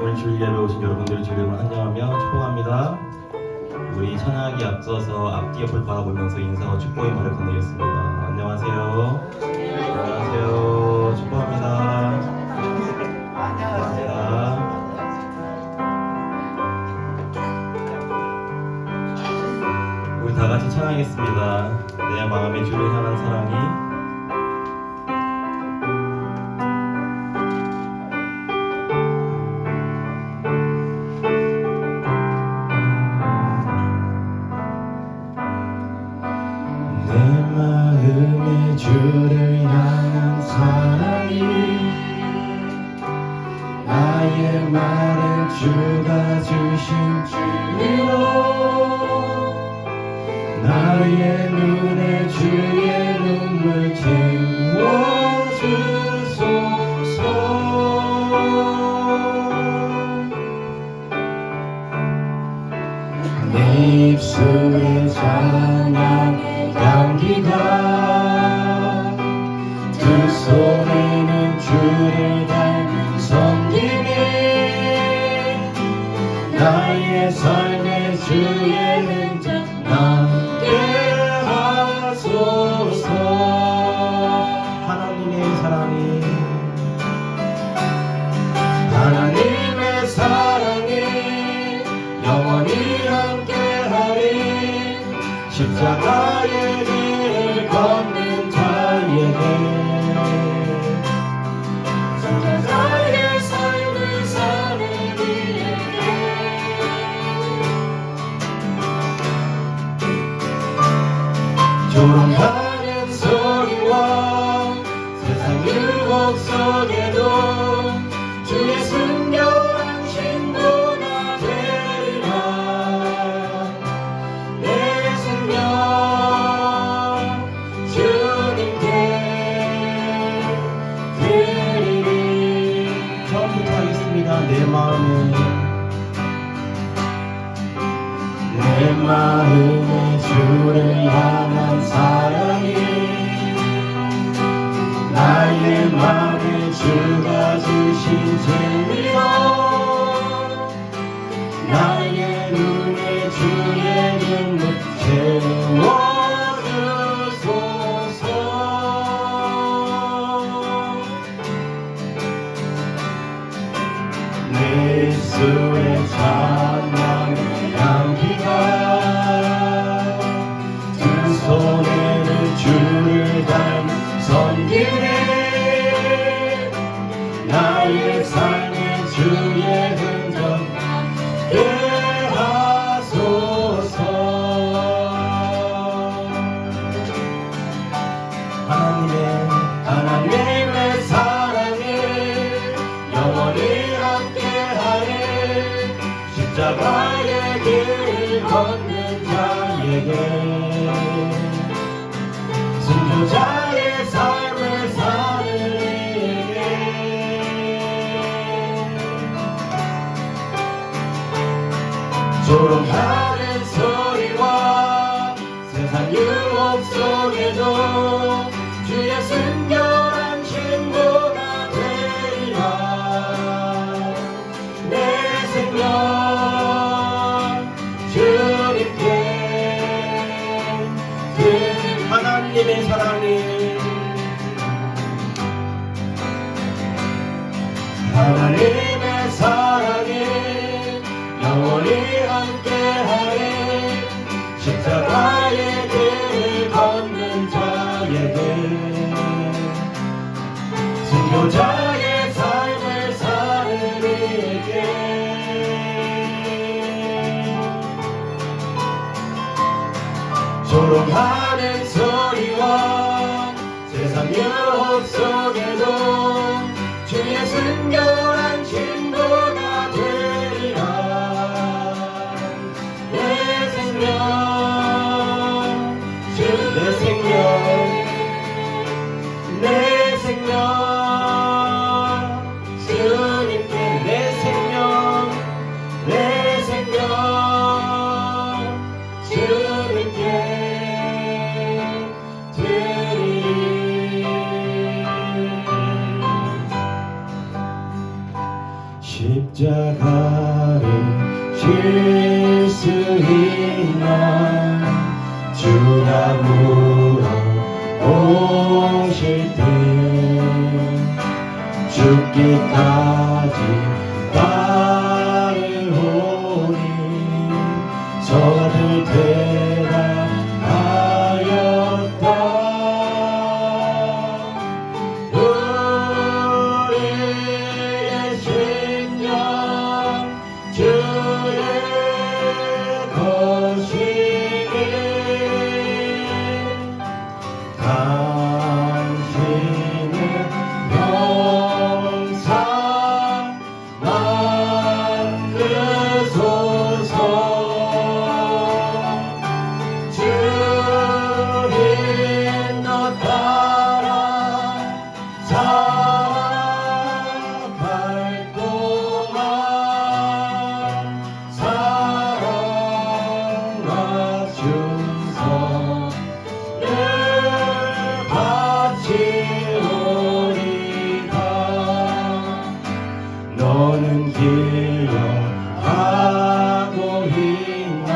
오늘 주일 예배 오신 여러분들을 주님으로 환영하며 축복합니다. 우리 찬양하기 앞서서 앞뒤 옆을 바라보면서 인사와 축복의 말을 건네겠습니다. 안녕하세요. 안녕하세요. 축복합니다. 안녕하세요. 우리 다 같이 찬양하겠습니다. 내 마음의 주를 향한 사랑이 주를 향한 사랑이 나의 말을 주가 주신 진리로 나의 눈에 주의 눈물 채워주소서. 내 입술에 찬양의 향기가 두 손에는 주를 닮은 섬김이 나의 삶에 주의 흔적 남게 하소서. 하나님의 사랑이 하나님의 사랑이 영원히 함께하리. 십자가의 길을 걷는 자에게 나의 삶을 사는 이에게 조롱하는 소리와 세상 유혹 속에도 주의 순결한 친구가 되리라. 내 생명 주님께 드리리. 처음부터 하겠습니다. 내 마음에 주를 향한 사랑이 나의 마음에 주가 주신 진리로 나의 눈에 주의 눈물 채워주소서. 내 입술에 찬양의 향기가 두 손에는 주를 닮은 섬김이 나의 삶에 주의 흔적 남게 하소서. 하나님의 사랑이 영원히 함께하리. 십자가의 길을 걷는 자에게 순교자의 삶을 사는 이에게 조롱하는 소리와 세상 유혹 속에도 주의 순결한 친구가 되리라. 내 생명 주님께 드리리. 하나님의 사랑이 하나님의 사랑이 영원히 함께하리. 십자가의 길을 걷는 자에게 순교자의 삶을 사는 이에게 조롱하는 소리와 세상 유혹 속에도 주의 순결한 친구가 되리라. 내 생명 주님께 내 생명 주님께 드리리. 십자가를 질 수 있나 주가 물어보실 때 죽기까지 따르오니 저들 대답하였다. 우리의 심령 주의 것이니 당신은 영상 만드소서. 주님 너 따라 살아갈 동안 사랑과 충성을 바치오리까. 너는 길러가고 있나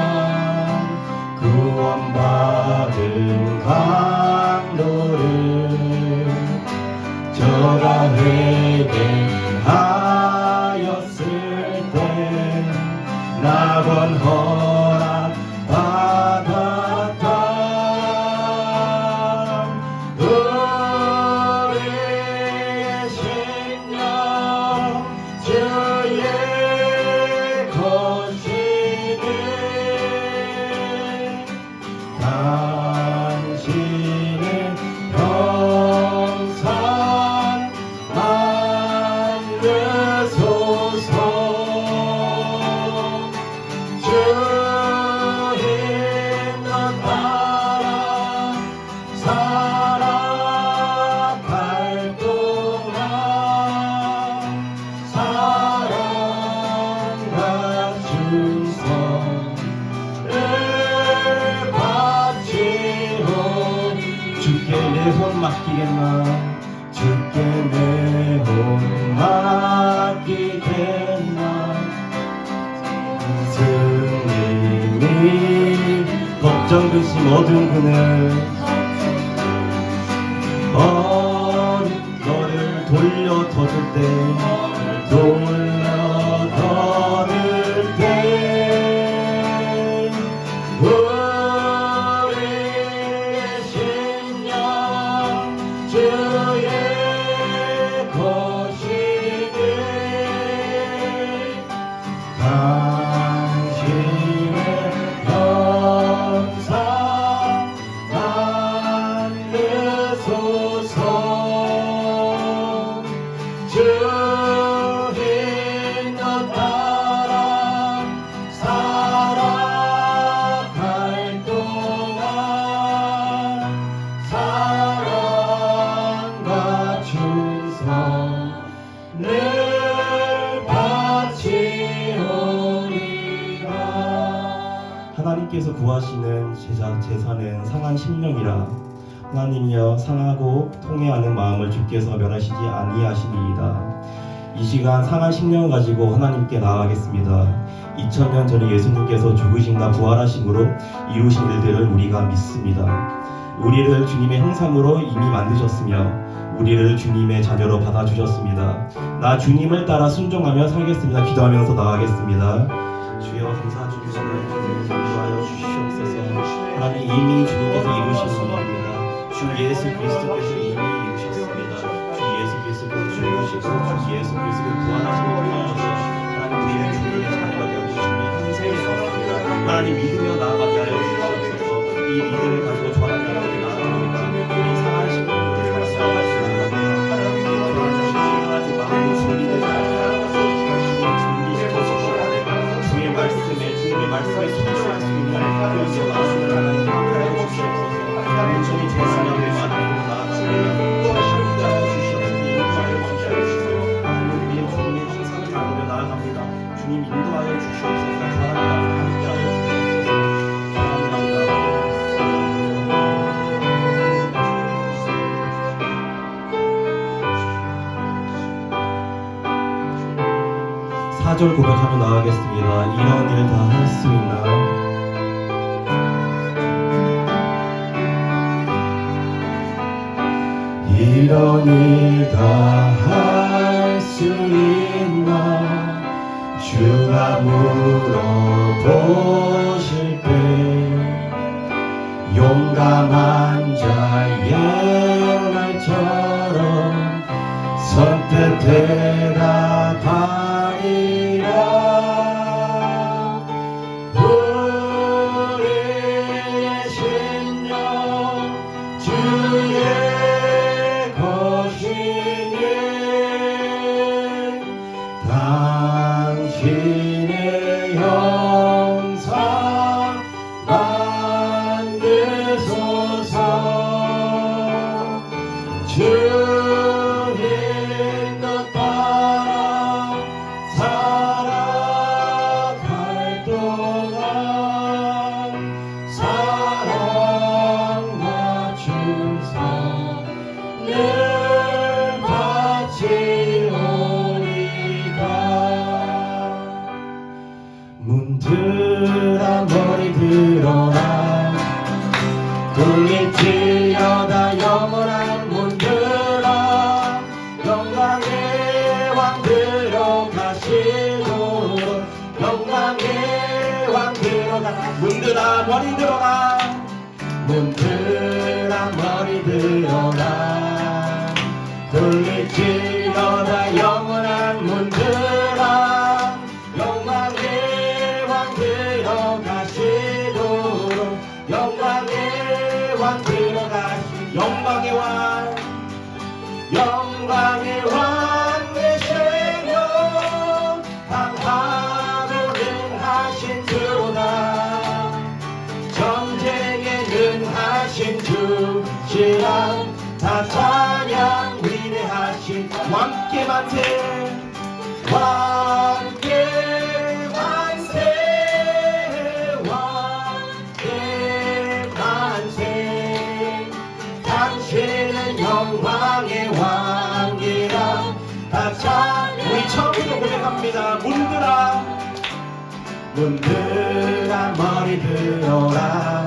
구원받은 강도를 저가 회개하였을 때 낙원 허락받았다. 우리의 심령 주의 것이니 당신은 평상 만드소서. 주님 너 따라 살아갈 동안 사랑과 충성을 바치오니 주께 내 혼 맡기겠나 주께 내 혼 맡기겠나. 스님이 걱정 근심 어두운 그늘 너를 돌려 터줄 때 우리의 심령 주의 것이니 당신의 영상 만드소서. 주님 너 따라 살아갈 동안 사랑과 충성을 바치오리라. 하나님께서 구하시는 제사는 상한 심령이라. 하나님이여 상하고 통회하는 마음을 주께서 멸하시지 아니하시니이다. 이 시간 상한 심령을 가지고 하나님께 나아가겠습니다. 2000년 전에 예수님께서 죽으심과 부활하심으로 이루신 일들을 우리가 믿습니다. 우리를 주님의 형상으로 이미 만드셨으며 우리를 주님의 자녀로 받아주셨습니다. 나 주님을 따라 순종하며 살겠습니다. 기도하면서 나아가겠습니다. 주여 감사 주시는 주님 인도하여 주시옵소서. 하나님 이미 주님께서 이루신 일입니다. 주 예수 그리스도께서 이미 이루셨습니다. 주 예수 그리스도께서 죽으시고 주 예수 그리스도께서 부활하심을 통하여서 하나님 우리를 주님의 자녀가 되어 주시는 행세에 있습니다. 하나님 믿으며 나아가게 하여 주시옵소서. 이 믿음을 가지고 저하나님 앞에 나아갑니다. 우리 상한 심령을 살아갈 수 있는 하나님 하지 마음으로 준비되지 않게 준비시켜주시고 주의 말씀에 주님의 말씀에 순종할 수 있는 그런 마음을 하나님 하여 주시옵소서. 온전히 죄수님 앞에 만나고 나아갑니다. 십자가 주시옵소서. 인도하여 주시옵소서. 하나님 우리의 주님의 형상을 따르며 나아갑니다. 주님 인도하여 주시옵소서. 하나님 함께하여 주시옵소서. 감사합니다. 4절 고백하며 나가겠습니다. 이런 일 다 할 수 있나? 이런 일 다 할 수 있나? 주가 물어보실 때 용감한 자의 날처럼 선뜻 대답하리라. 우리의 심령 주의 것이니 당신의 형상 만드소서. 주님 뜻 따라 살아갈 동안 사랑과 충성을 바치오리다. 문드라 머리 들어라. 돌리지어다 영원한 문들아. 영광의 왕 들어가시도록 영광의 왕 들어가. 문들아 머리 들어라. 문들아 머리 들어라. 돌리지어다 영원한 문들아. 영광의 왕 들어가시도록 영광의 왕 들어가시. 영광의 왕 영광의 왕 되시며 강하고 능하신 주로다. 전쟁에 능하신 주시라. 다 찬양 위대하신 왕께 만세. 왕께 만세. 왕께 만세. 당신은 영광의 왕이라. 다 찬양. 우리 처음부터 고백합니다. 문들아 문들아 머리 들어라.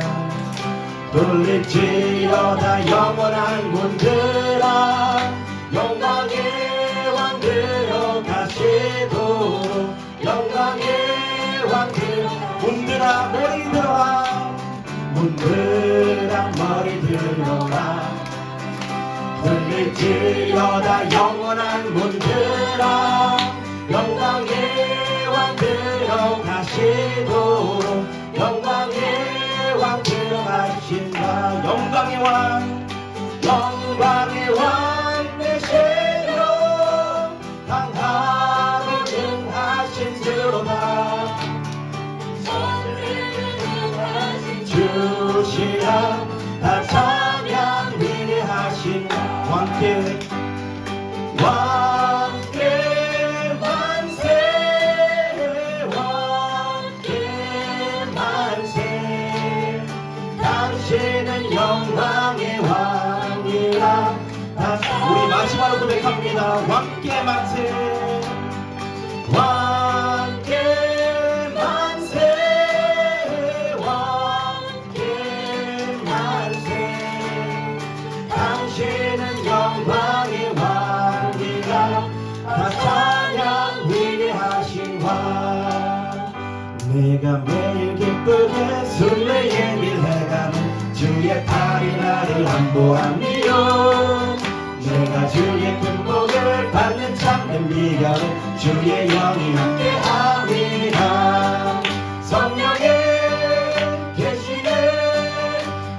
돌릴지어다 영원한 문들아. 영광의 왕 들어가시도록 영광의 왕 들어. 문들아 머리 들어라. 문들아 머리 들어라. 돌릴지어다 영원한 문들아. 영광의 왕 들어가시도록 영광의 왕 들어가신다. 영광의 왕 영광의 왕 되시며 강하고 능하신 주로다. 주시라. 다 찬양 위대하신 왕께 왕께 만세. 왕께 만세. 당신은 영광의 왕이라. 우리 마지막으로 고백합니다. 왕께 만세. 왕께 만세. 왕께 만세. 당신은 영광의 왕이라. 다 찬양 위대하신 왕. 내가 매일 기쁘게 술래 예밀해가는 주의 팔이 나를 안보하니요. 내가 주의 큰 복을 받는 참된 비결은 주의 영이 함께함이라. 성령의 계시네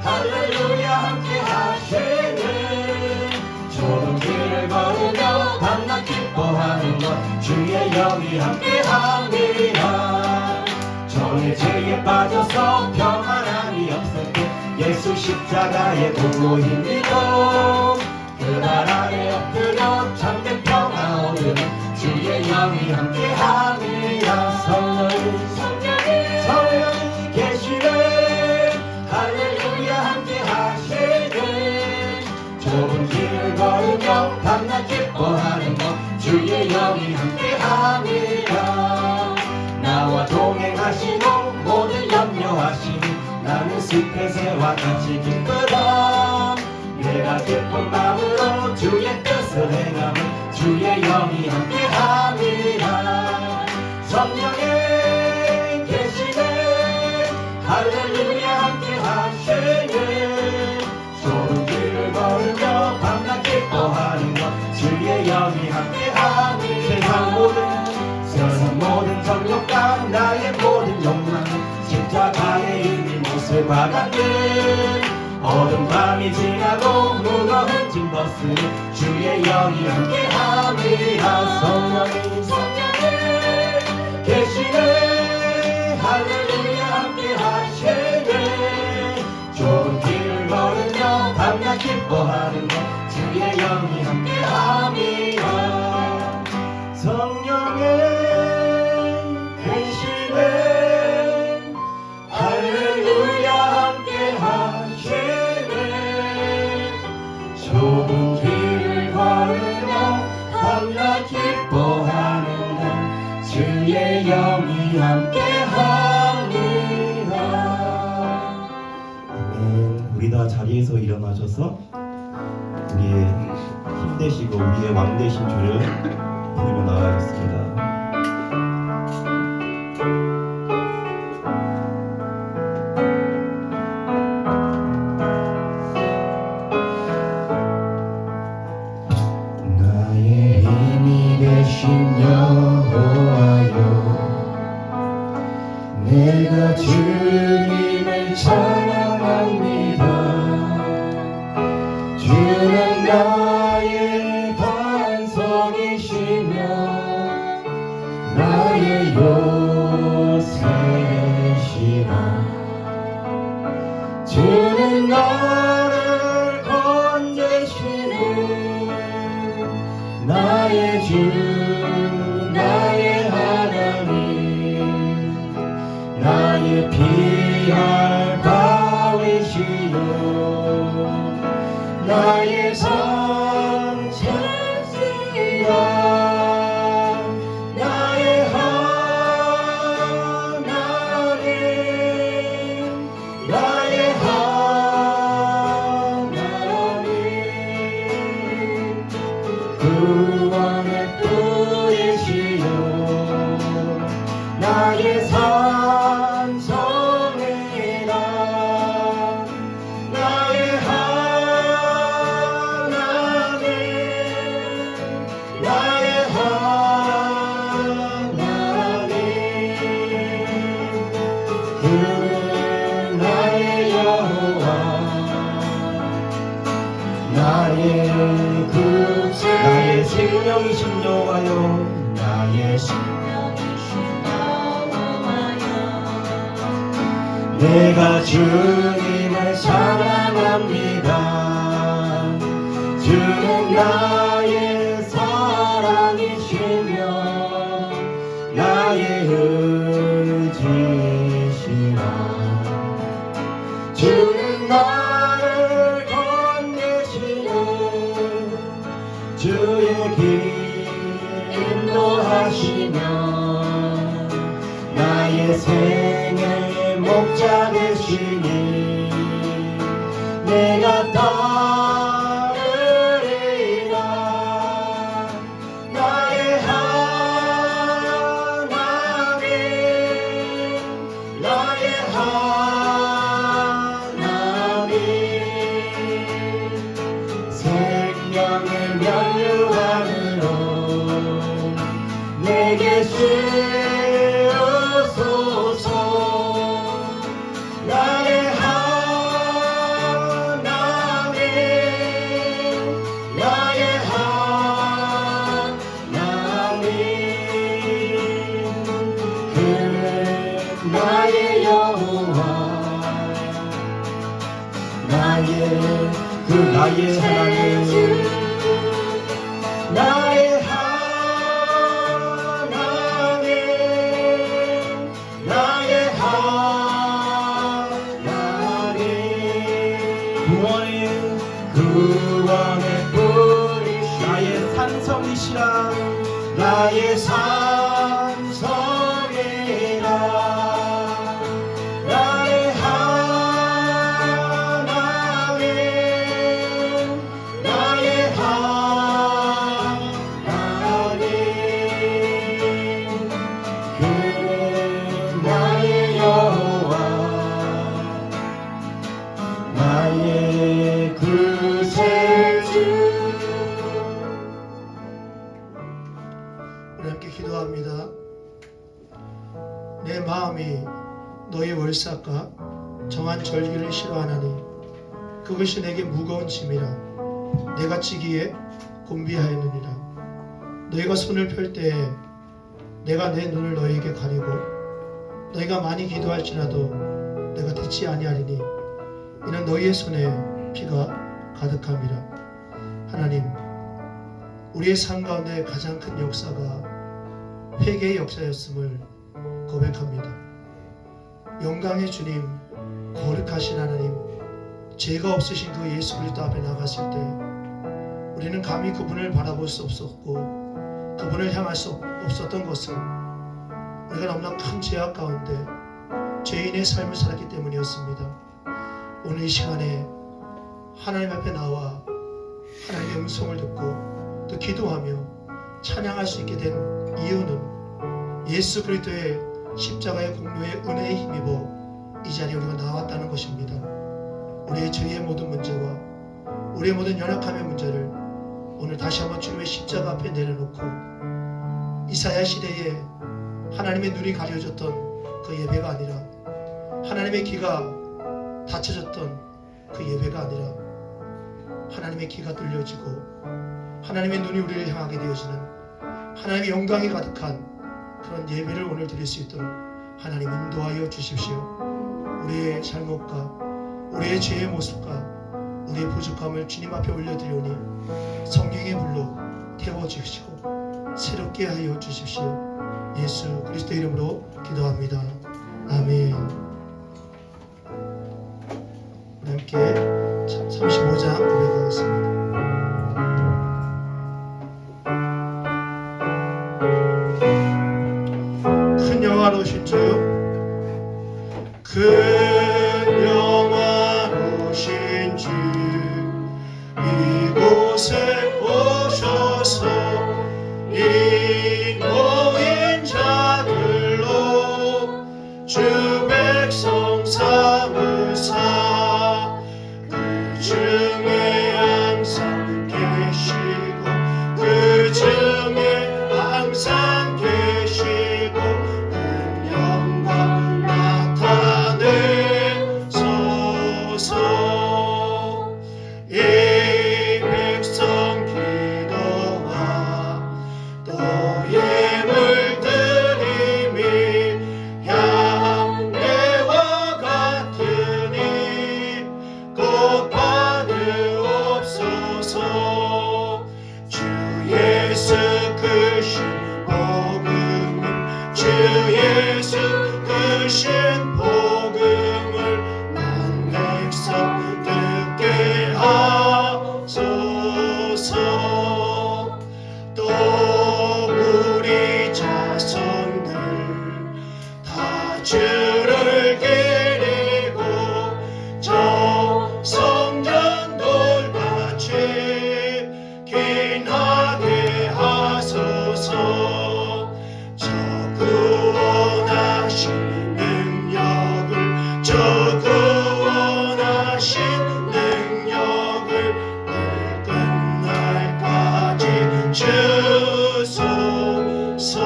할렐루야 함께하시네. 좁은 길을 걸으며 밤낮 기뻐하는 것 주의 영이 함께함이라. 정의 죄에 빠져서 평안함이 없을 때 예수 십자가의 도로 힘이고 그날 아래 엎드려 참된 평화 얻으면 주의 영이 함께함이라. 성령이 계시네 할렐루야 함께하시네. 좁은 길을 걸으며 밤낮 기뻐하는 것 주의 영이 함께함이라. 숲의 새와 같이 기쁘다. 내가 기쁜 마음으로 주의 뜻을 행하면 주의 영이 함께합니다. 성령의 계시네 할렐루야 함께하시네. 좁은 길을 걸으며 밤낮 기뻐하는 것 주의 영이 함께하니. 세상 모든 정욕감 나의 모든 욕망 십자가의 의미 못을 박았는 어둠 밤이 지나고 무거운 짐 벗으니 주의 영이 함께합니다. 성령이 계시네 할렐루야 함께하시네. 좁은 길을 걸으며 밤낮 기뻐하는 것 주의 영이 함께합니다. 성령의 계시네 할렐루야 함께하시네. 좁은 길을 걸으며 밤낮 기뻐하는 날 주의 영이 함께합니다. 아멘. 우리 다 자리에서 일어나셔서 우리의 힘 되시고 우리의 왕 되신 주를 부르며 나아가겠습니다. 나의 힘이 되신 여호와여 내가 주님을 찬양합니다. 주는 나의 반석이시며 나의 요새시라. 주는 나를 건지시는 나의 주 나의 하나님. 나의 피할 바위시요 나의 산책지라. 나의 하나님 나의 하나님. 구원의 뿌리시요 나의 산성이라. 나의 하나님 나의 하나님. 그 나의 여호와 나의 급세 나의 생명이신 여호와여 나의 내가 주님을 사랑합니다. 주는 나의 사랑이시며 나의 의지시라. 주는 나를 건네시는 주의 길 인도하시며 나의 생애 목자 되시니 내가 따르리라. 나의 하나님 나의 하나님. 생명의 면류관으로 내게 씌우소서. 나의 하나님 나의 하나님. 그 나의 여호와 나의 하나님 나의 하나님 나의 하나님. 구원의 뿌리시 나의 산성이시라. 나의 산성이라. 나의 하나님 내 마음이 너의 월삭과 정한 절기를 싫어하나니 그것이 내게 무거운 짐이라 내가 지기에 곤비하였느니라. 너희가 손을 펼 때에 내가 내 눈을 너희에게 가리고 너희가 많이 기도할지라도 내가 듣지 아니하리니 이는 너희의 손에 피가 가득함이라. 하나님, 우리의 삶 가운데 가장 큰 역사가 회개의 역사였음을 고백합니다. 영광의 주님, 거룩하신 하나님, 죄가 없으신 그 예수 그리스도 앞에 나갔을 때 우리는 감히 그분을 바라볼 수 없었고 그분을 향할 수 없었던 것은 우리가 너무나 큰 죄악 가운데 죄인의 삶을 살았기 때문이었습니다. 오늘 이 시간에 하나님 앞에 나와 하나님의 음성을 듣고 또 기도하며 찬양할 수 있게 된 이유는 예수 그리스도의 십자가의 공로의 은혜에 힘입어 이 자리에 우리가 나왔다는 것입니다. 우리의 죄의 모든 문제와 우리의 모든 연약함의 문제를 오늘 다시 한번 주님의 십자가 앞에 내려놓고 이사야 시대에 하나님의 눈이 가려졌던 그 예배가 아니라 하나님의 귀가 닫혀졌던 그 예배가 아니라 하나님의 귀가 뚫려지고 하나님의 눈이 우리를 향하게 되어지는 하나님의 영광이 가득한 그런 예배를 오늘 드릴 수 있도록 하나님 인도하여 주십시오. 우리의 잘못과 우리의 죄의 모습과 우리의 부족함을 주님 앞에 올려드리오니 성령의 불로 태워주시고 새롭게 하여 주십시오. 예수 그리스도 이름으로 기도합니다. 아멘. 우리 함께 35장 고백하겠습니다. 큰 영화로우신 주, 큰 영화로우신 주, 이곳에 오셔서 이 모인 자들로 주 백성 삼으사 그 중에 항상 계시고 그 중에 항상 계시고 큰 영광 나타내소서. 이 백성 기도와 또 예물 드림이 향내와 같으니 곧 받으옵소서. 주 예수 크신 복음을 주 예수 크신 복음을 난 백성 듣게 하소서. 또 우리 자손들 다 주를 기리고 저 성전 돌같이 기나게 하소서. 저 구원하신 능력을 저 구원하신 능력을 늘 끝날까지 주소서.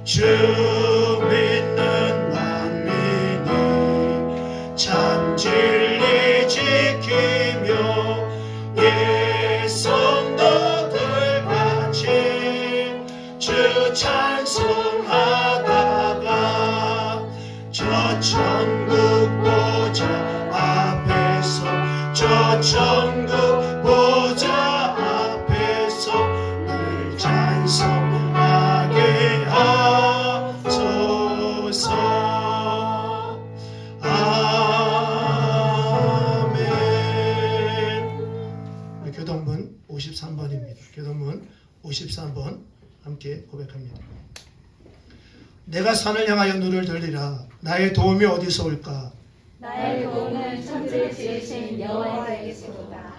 주 믿는 만민이 참 진리 지키며 예 성도들 같이 주 찬송하다가 저 천국 보좌 앞에서 저 천국 보좌 앞에서 늘 찬송하게 하소서. 아멘. 우리 교동문 53번입니다. 교동문 53번 함께 고백합니다. 내가 산을 향하여 눈을 들리라. 나의 도움이 어디서 올까? 나의 도움은 천지를 지으신 여호와에게서로다.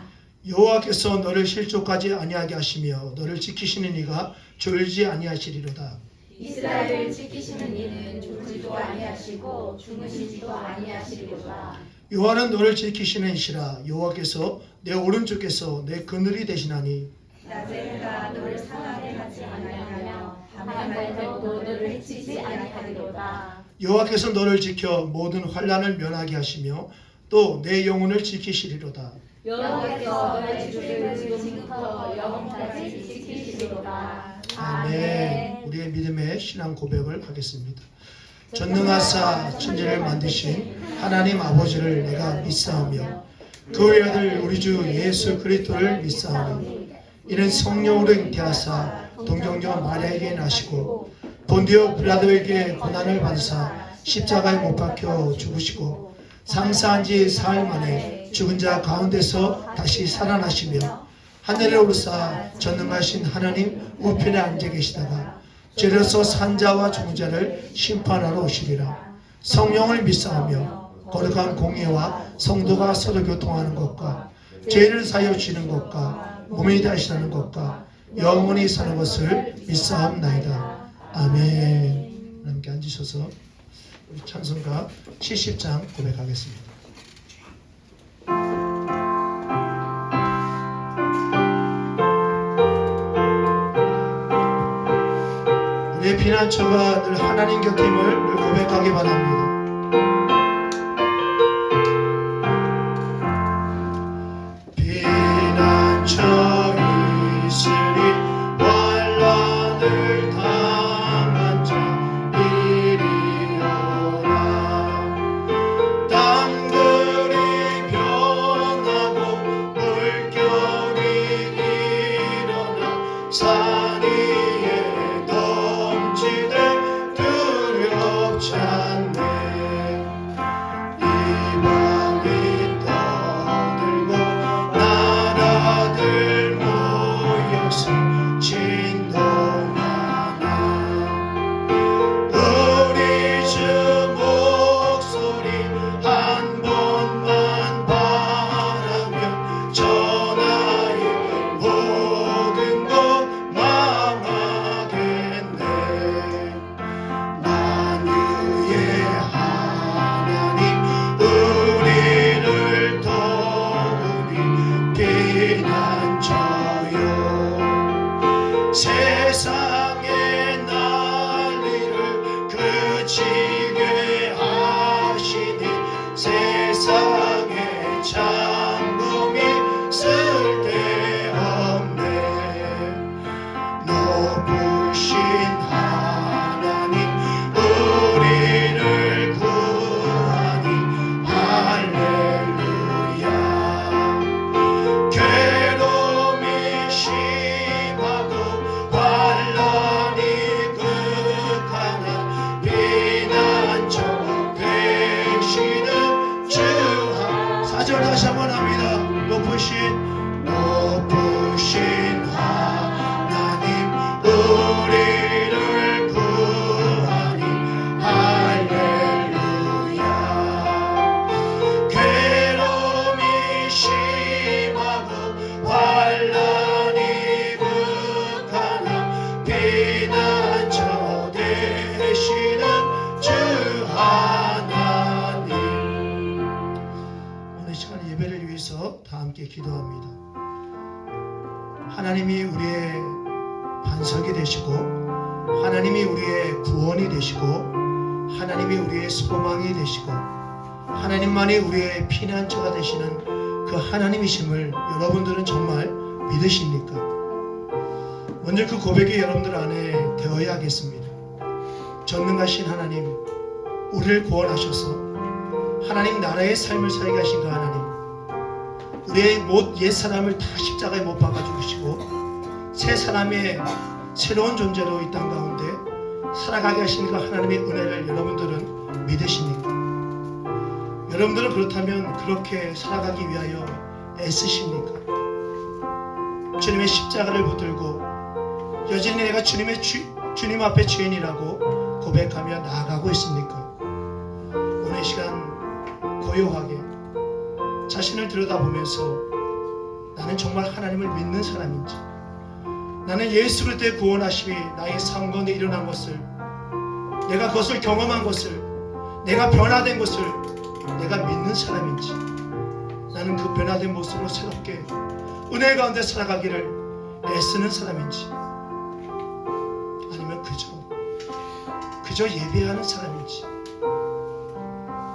여호와께서 너를 실족하지 아니하게 하시며 너를 지키시는 이가 졸지 아니하시리로다. 이스라엘을 지키시는 이는 졸지도 아니하시고 주무시지도 아니하시리로다. 여호와는 너를 지키시는 이시라. 여호와께서 내 오른쪽에서 내 그늘이 되시나니 낮에 해가 너를 상하게 하지 아니하며 한 발도 너를 해치지 아니하리로다. 여호와께서 너를 지켜 모든 환난을 면하게 하시며 또 내 영혼을 지키시리로다. 여호와께서 너의 주를 지금부터 영원까지 지키시리로다. 아멘. 우리의 믿음의 신앙 고백을 하겠습니다. 전능하사 천지를 만드신 하나님 아버지를 내가 믿사오며 그의 아들 우리 주 예수 그리스도를 믿사오니 이는 성령으로 잉태하사 동정녀 마리아에게 나시고 본디오 빌라도에게 고난을 받으사 십자가에 못 박혀 죽으시고 장사한 지 사흘 만에 죽은 자 가운데서 다시 살아나시며 하늘에 오르사 전능하신 하나님 우편에 앉아 계시다가 죄로서 산자와 죽은 자를 심판하러 오시리라. 성령을 믿사오며 거룩한 공예와 성도가 서로 교통하는 것과 죄를 사여 주시는 것과 몸이 다시라는 것과 영원히 사는 것을 믿사옵나이다. 아멘. 함께 앉으셔서 우리 찬송가 70장 고백하겠습니다. 우리의 피난처가 늘 하나님 곁임을 늘 고백하기 바랍니다. 피난처 있으니 환난을 당한 자 이리오라. 땅들이 변하고 물결이 일어나 산 위에 넘치되 두렵지 않네. 이방이 떠들고 나라들 모여서 진동하나 우리 주 목소리 한 번만 바라면 전하의 모든 것 망하겠네. 만유의 하나님 우리를 도우니 피난처요. 세상의 난리를 그치게 하시니 세상의 잠금이 쓸데없네. 높으신 하나님 우리를 구하니 할렐루야. 괴로움이 심하고 환난이 극하나 피난처 되시는 주. 4절 다시 한번 합니다. 높으신 하나님 우리를 구하니 할렐루야. 괴로움이 심하고 환난이 극하나 피난처 되시는 주 하나님. 오늘 시간 예배를 위해서 다 함께 기도합니다. 하나님이 우리의 반석이 되시고 하나님이 우리의 구원이 되시고 하나님이 우리의 소망이 되시고 하나님만이 우리의 피난처가 되시는 그 하나님이심을 여러분들은 정말 믿으십니까? 먼저 그 고백이 여러분들 안에 되어야겠습니다. 전능하신 하나님, 우리를 구원하셔서 하나님 나라의 삶을 살게 하신 그 하나님, 우리의 옛사람을 다 십자가에 못 박아 죽으시고 새 사람의 새로운 존재로 이 땅 가운데 살아가게 하신 그 하나님의 은혜를 여러분들은 믿으십니까? 여러분들은 그렇다면 그렇게 살아가기 위하여 애쓰십니까? 주님의 십자가를 붙들고 여전히 내가 주님 앞에 죄인이라고 고백하며 나아가고 있습니까? 오늘 이 시간 고요하게 자신을 들여다보면서 나는 정말 하나님을 믿는 사람인지, 나는 예수 그리스도의 구원하심이 나의 삶 가운데 일어난 것을, 내가 그것을 경험한 것을, 내가 변화된 것을 내가 믿는 사람인지, 나는 그 변화된 모습으로 새롭게 은혜 가운데 살아가기를 애쓰는 사람인지, 아니면 그저 그저 예배하는 사람인지,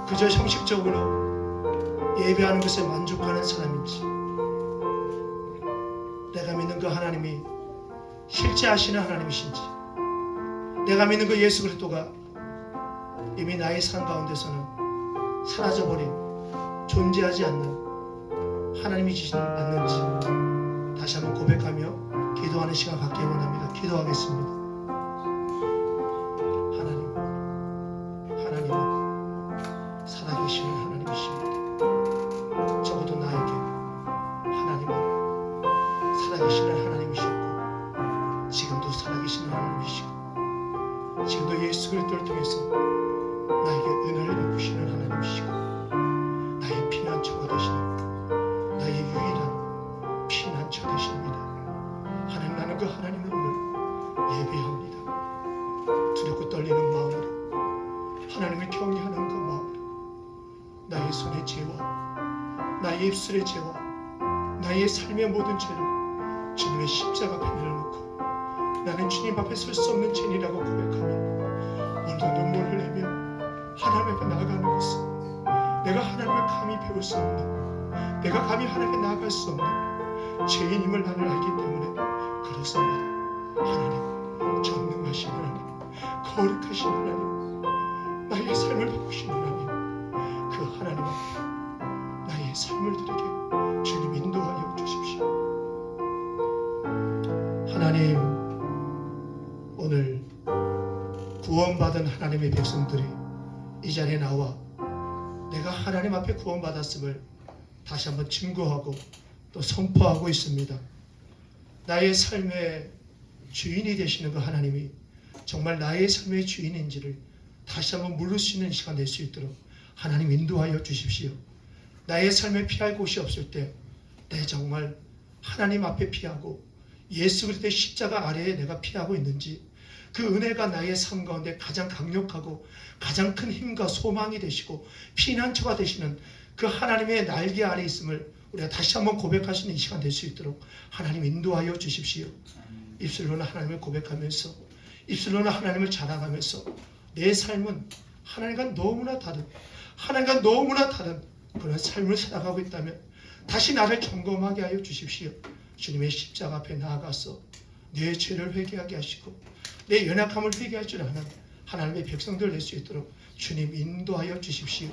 그저 형식적으로 예배하는 것에 만족하는 사람인지, 내가 믿는 그 하나님이 실제 하시는 하나님이신지, 내가 믿는 그 예수 그리스도가 이미 나의 삶 가운데서는 사라져버린, 존재하지 않는 하나님이시지 않는지 다시 한번 고백하며 기도하는 시간 갖기 원합니다. 기도하겠습니다. 하나님은 살아계시는 하나님이십니다. 적어도 나에게 하나님은 살아계시는 하나님이셨고 지금도 살아계시는 하나님이시고 지금도 예수 그리스도를 통해서 나에게 은혜를 베푸시는 하나님이시고 나의 피난처가 되시는, 나의 유일한 피난처 되십니다. 하나님, 나는 그 하나님을 오늘 예배합니다. 두렵고 떨리는 마음으로, 하나님을 경외하는 그 마음으로 나의 손의 죄와 나의 입술의 죄와 나의 삶의 모든 죄를 주님의 십자가 앞에 내려놓고 나는 주님 앞에 설 수 없는 죄인이라고 고백하며 오늘도 눈물을 내며 하나님 앞에 나아가는 것은 내가 하나님을 감히 배울 수 없는, 내가 감히 하나님 앞에 나아갈 수 없는 죄인임을 나는 알기 때문에 그렇습니다. 하나님, 전능하신 하나님, 거룩하신 하나님, 나의 삶을 바꾸신 하나님, 그 하나님 앞에 나의 삶을 드리게 주님 인도하여 주십시오. 하나님, 오늘 구원받은 하나님의 백성들이 이 자리에 나와 내가 하나님 앞에 구원받았음을 다시 한번 증거하고 또 선포하고 있습니다. 나의 삶의 주인이 되시는 그 하나님이 정말 나의 삶의 주인인지를 다시 한번 물을 수 있는 시간 될 수 있도록 하나님 인도하여 주십시오. 나의 삶에 피할 곳이 없을 때 내 정말 하나님 앞에 피하고 예수 그리스도의 십자가 아래에 내가 피하고 있는지, 그 은혜가 나의 삶 가운데 가장 강력하고 가장 큰 힘과 소망이 되시고 피난처가 되시는 그 하나님의 날개 아래 있음을 우리가 다시 한번 고백하시는 이 시간 될 수 있도록 하나님 인도하여 주십시오. 입술로는 하나님을 고백하면서, 입술로는 하나님을 자랑하면서 내 삶은 하나님과 너무나 다른, 하나님과 너무나 다른 그런 삶을 살아가고 있다면 다시 나를 점검하게 하여 주십시오. 주님의 십자가 앞에 나아가서 내 죄를 회개하게 하시고 내 연약함을 회개할 줄 아는 하나님의 백성들 될 수 있도록 주님 인도하여 주십시오.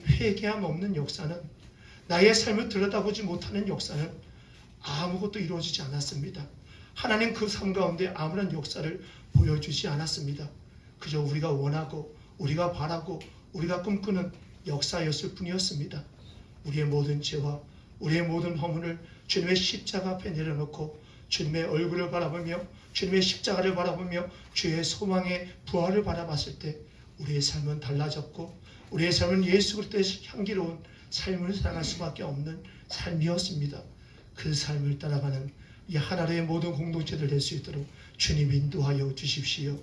회개함 없는 역사는, 나의 삶을 들여다보지 못하는 역사는 아무것도 이루어지지 않았습니다. 하나님 그 삶 가운데 아무런 역사를 보여주지 않았습니다. 그저 우리가 원하고 우리가 바라고 우리가 꿈꾸는 역사였을 뿐이었습니다. 우리의 모든 죄와 우리의 모든 허물을 주님의 십자가 앞에 내려놓고 주님의 얼굴을 바라보며 주님의 십자가를 바라보며 주의 소망의 부활을 바라봤을 때 우리의 삶은 달라졌고 우리의 삶은 예수 그리스도의 향기로운 삶을 살아갈 수밖에 없는 삶이었습니다. 그 삶을 따라가는 이 하나님의 모든 공동체들 될 수 있도록 주님 인도하여 주십시오.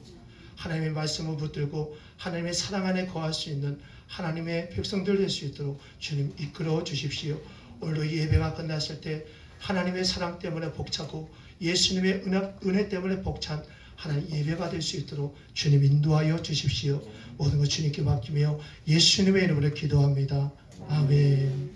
하나님의 말씀을 붙들고 하나님의 사랑 안에 거할 수 있는 하나님의 백성들 될 수 있도록 주님 이끌어 주십시오. 오늘도 이 예배가 끝났을 때 하나님의 사랑 때문에 벅차고 예수님의 은혜 때문에 벅찬 하나님 예배가 될 수 있도록 주님 인도하여 주십시오. 모든 것 주님께 맡기며 예수님의 이름으로 기도합니다. 아멘.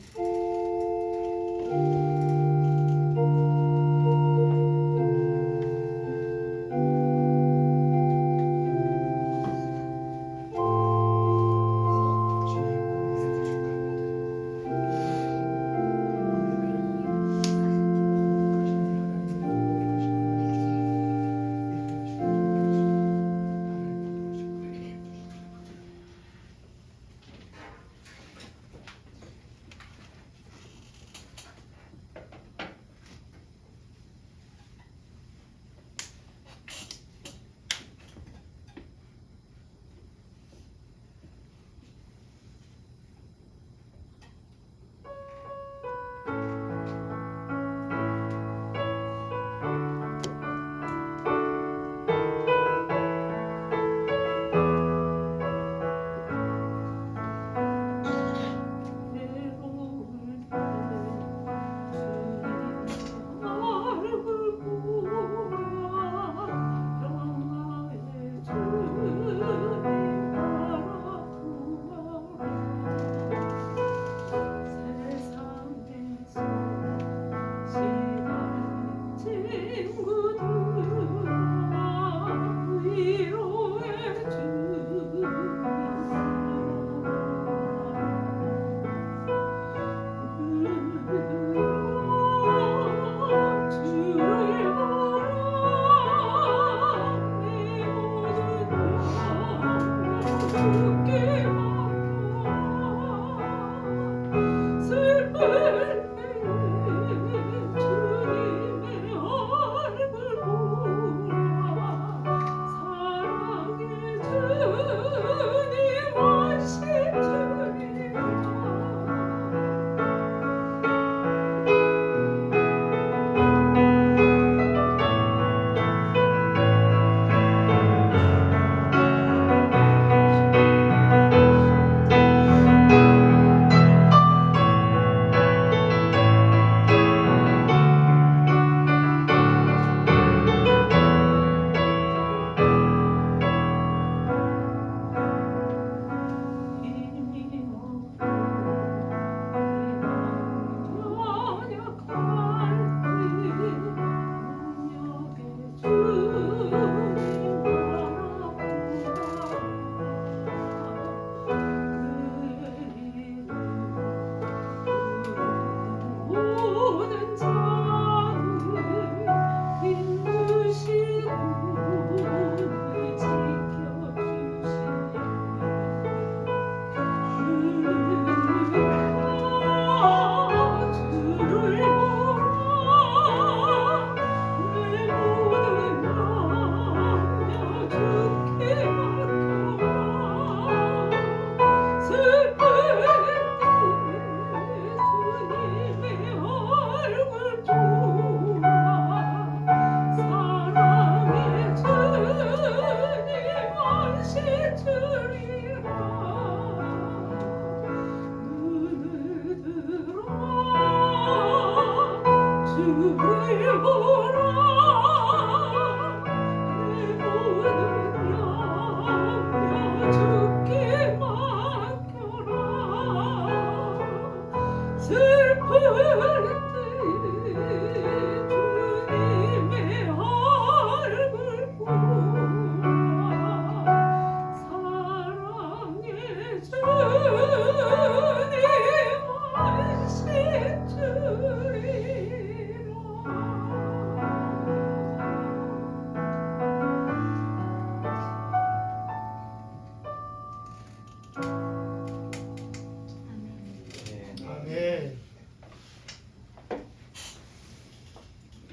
아멘.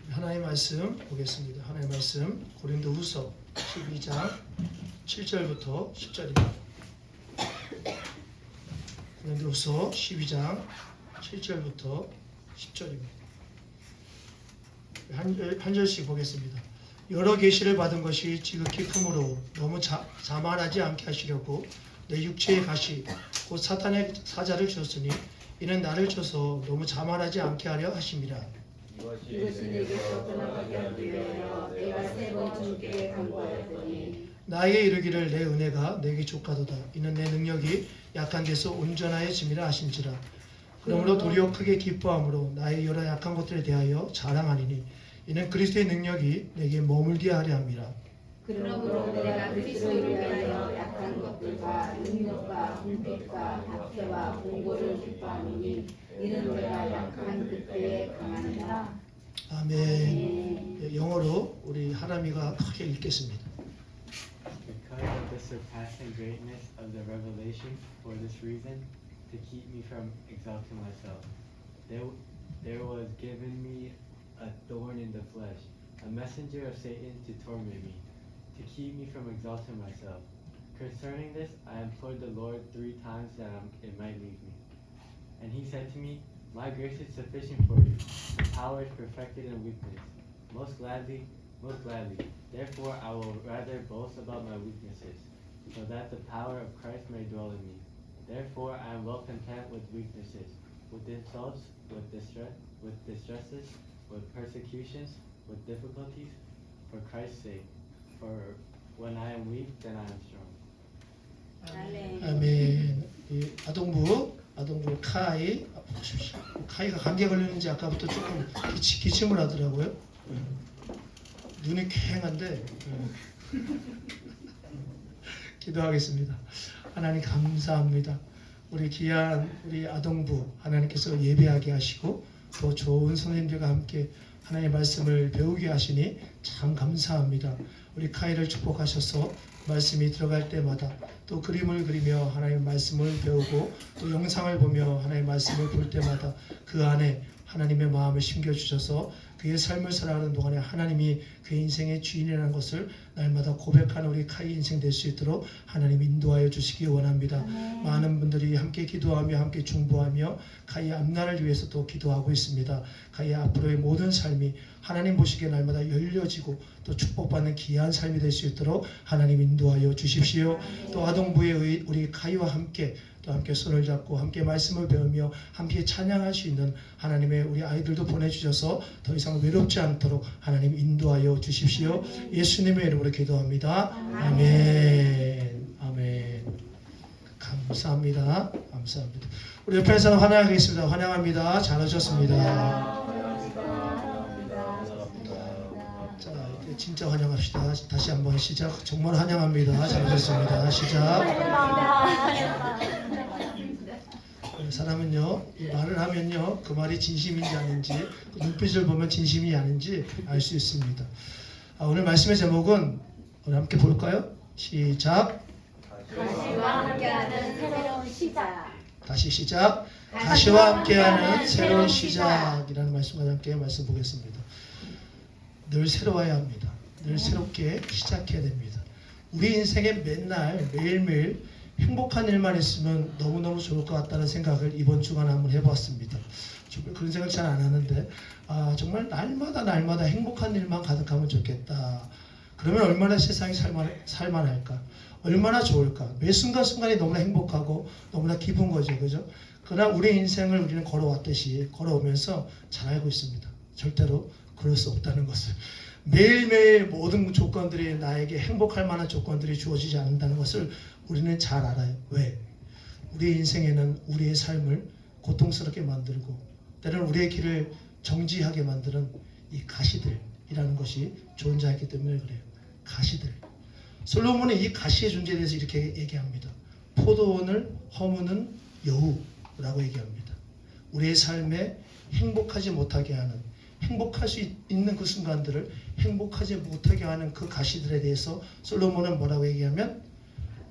하나님의 말씀 보겠습니다. 하나님의 말씀 고린도후서 12장 7절부터 10절입니다. 고린도후서 12장 7절부터 10절입니다. 한 절씩 보겠습니다. 여러 계시를 받은 것이 지극히 크므로 너무 자만하지 않게 하시려고 내 육체의 가시 곧 사탄의 사자를 쳤으니 이는 나를 쳐서 너무 자만하지 않게 하려 하심이라. 이것이 내게서 떠나가게 하기 위하여 내가 3번 주께 간구하였더니 나에게 이르기를 내 은혜가 내게 족하도다. 이는 내 능력이 약한 데서 온전하여짐이라 하신지라. 그러므로 도리어 크게 기뻐함으로 나의 여러 약한 것들에 대하여 자랑하니니 이는 그리스도의 능력이 내게 머물게 하려 함이라. 그러므로 내가 그리스도를 위하여 약한 것들과 능력과 궁핍과 박해와 공고를 기뻐하노니 이는 내가 약한 그때에 강하니라. 아멘. 영어로 우리 하람이가 크게 읽겠습니다. Because of the surpassing greatness of the revelation, for this reason, to keep me from exalting myself, there was given me a thorn in the flesh, a messenger of Satan to torment me, to keep me from exalting myself. Concerning this, I implored the Lord 3 times that it might leave me. And he said to me, My grace is sufficient for you. My power is perfected in weakness. Most gladly. Therefore, I will rather boast about my weaknesses, so that the power of Christ may dwell in me. Therefore, I am well content with weaknesses, with insults, with distresses, with persecutions, with difficulties, for Christ's sake. For when I am weak, then I am strong. 아멘. 이 아동부 보십시오. 카이가 감기에 걸렸는지 아까부터 조금 기침을 하더라고요. 눈이 퀭한데 기도하겠습니다. 하나님 감사합니다. 우리 귀한 우리 아동부 하나님께서 예배하게 하시고 또 좋은 선생님들과 함께 하나님의 말씀을 배우게 하시니 참 감사합니다. 우리 카이를 축복하셔서 말씀이 들어갈 때마다 또 그림을 그리며 하나님의 말씀을 배우고 또 영상을 보며 하나님의 말씀을 볼 때마다 그 안에 하나님의 마음을 심겨주셔서 그의 삶을 살아가는 동안에 하나님이 그의 인생의 주인이라는 것을 날마다 고백하는 우리 카이 인생 될 수 있도록 하나님 인도하여 주시기 원합니다. 많은 분들이 함께 기도하며 함께 중보하며 카이의 앞날을 위해서 또 기도하고 있습니다. 카이의 앞으로의 모든 삶이 하나님 보시기에 날마다 열려지고 또 축복받는 귀한 삶이 될 수 있도록 하나님 인도하여 주십시오. 또 아동부의 우리 카이와 함께 또 함께 손을 잡고 함께 말씀을 배우며 함께 찬양할 수 있는 하나님의 우리 아이들도 보내주셔서 더 이상 외롭지 않도록 하나님 인도하여 주십시오. 예수님의 이름으로 기도합니다. 아멘. 아멘. 감사합니다. 감사합니다. 우리 옆에 사람 환영하겠습니다. 환영합니다. 잘하셨습니다. 자, 이제 진짜 환영합시다. 다시 한번 시작. 정말 환영합니다. 잘하셨습니다. 시작. 사람은요, 이 말을 하면요, 그 말이 진심인지 아닌지, 그 눈빛을 보면 진심이 아닌지 알 수 있습니다. 오늘 말씀의 제목은 우리 함께 볼까요? 시작. 가시와 함께하는 새로운 시작. 다시 시작. 가시와 함께하는 새로운 시작이라는 말씀과 함께 말씀 보겠습니다. 늘 새로워야 합니다. 늘 새롭게 시작해야 됩니다. 우리 인생에 맨날 매일매일 행복한 일만 있으면 너무너무 좋을 것 같다는 생각을 이번 주간 한번 해봤습니다. 정말 그런 생각 잘 안 하는데 정말 날마다 행복한 일만 가득하면 좋겠다. 그러면 얼마나 세상이 살만할까? 얼마나 좋을까? 매 순간순간이 너무나 행복하고 너무나 기쁜 거죠. 그죠? 그러나 우리 인생을 우리는 걸어왔듯이 걸어오면서 잘 알고 있습니다. 절대로 그럴 수 없다는 것을. 매일매일 모든 조건들이 나에게 행복할 만한 조건들이 주어지지 않는다는 것을 우리는 잘 알아요. 왜? 우리의 인생에는 우리의 삶을 고통스럽게 만들고 때로는 우리의 길을 정지하게 만드는 이 가시들이라는 것이 존재하기 때문에 그래요. 가시들. 솔로몬은 이 가시의 존재에 대해서 이렇게 얘기합니다. 포도원을 허무는 여우라고 얘기합니다. 우리의 삶에 행복하지 못하게 하는, 행복할 수 있는 그 순간들을 행복하지 못하게 하는 그 가시들에 대해서 솔로몬은 뭐라고 얘기하면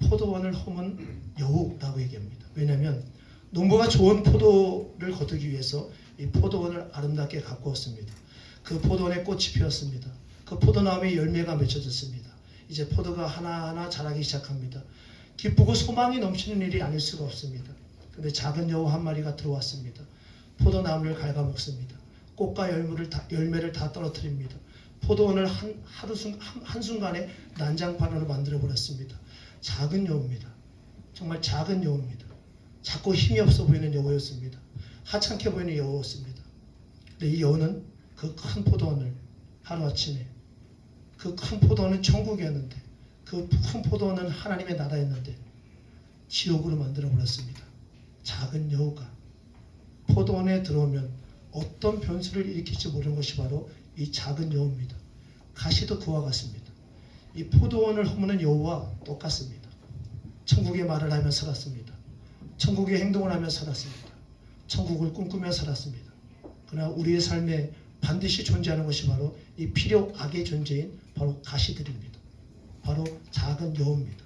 포도원을 허문 여우라고 얘기합니다. 왜냐하면 농부가 좋은 포도를 거두기 위해서 이 포도원을 아름답게 가꾸었습니다. 그 포도원에 꽃이 피었습니다. 그 포도나무에 열매가 맺혀졌습니다. 이제 포도가 하나하나 자라기 시작합니다. 기쁘고 소망이 넘치는 일이 아닐 수가 없습니다. 그런데 작은 여우 한 마리가 들어왔습니다. 포도나무를 갉아먹습니다. 꽃과 열매를 다 떨어뜨립니다. 포도원을 한순간에 난장판으로 만들어버렸습니다. 작은 여우입니다. 정말 작은 여우입니다. 작고 힘이 없어 보이는 여우였습니다. 하찮게 보이는 여우였습니다. 근데 이 여우는 그 큰 포도원을 하루아침에, 그 큰 포도원은 천국이었는데, 그 큰 포도원은 하나님의 나라였는데 지옥으로 만들어버렸습니다. 작은 여우가 포도원에 들어오면 어떤 변수를 일으킬지 모르는 것이 바로 이 작은 여우입니다. 가시도 그와 같습니다. 이 포도원을 허무는 여우와 똑같습니다. 천국의 말을 하며 살았습니다. 천국의 행동을 하며 살았습니다. 천국을 꿈꾸며 살았습니다. 그러나 우리의 삶에 반드시 존재하는 것이 바로 이 필요악의 존재인 바로 가시들입니다. 바로 작은 여우입니다.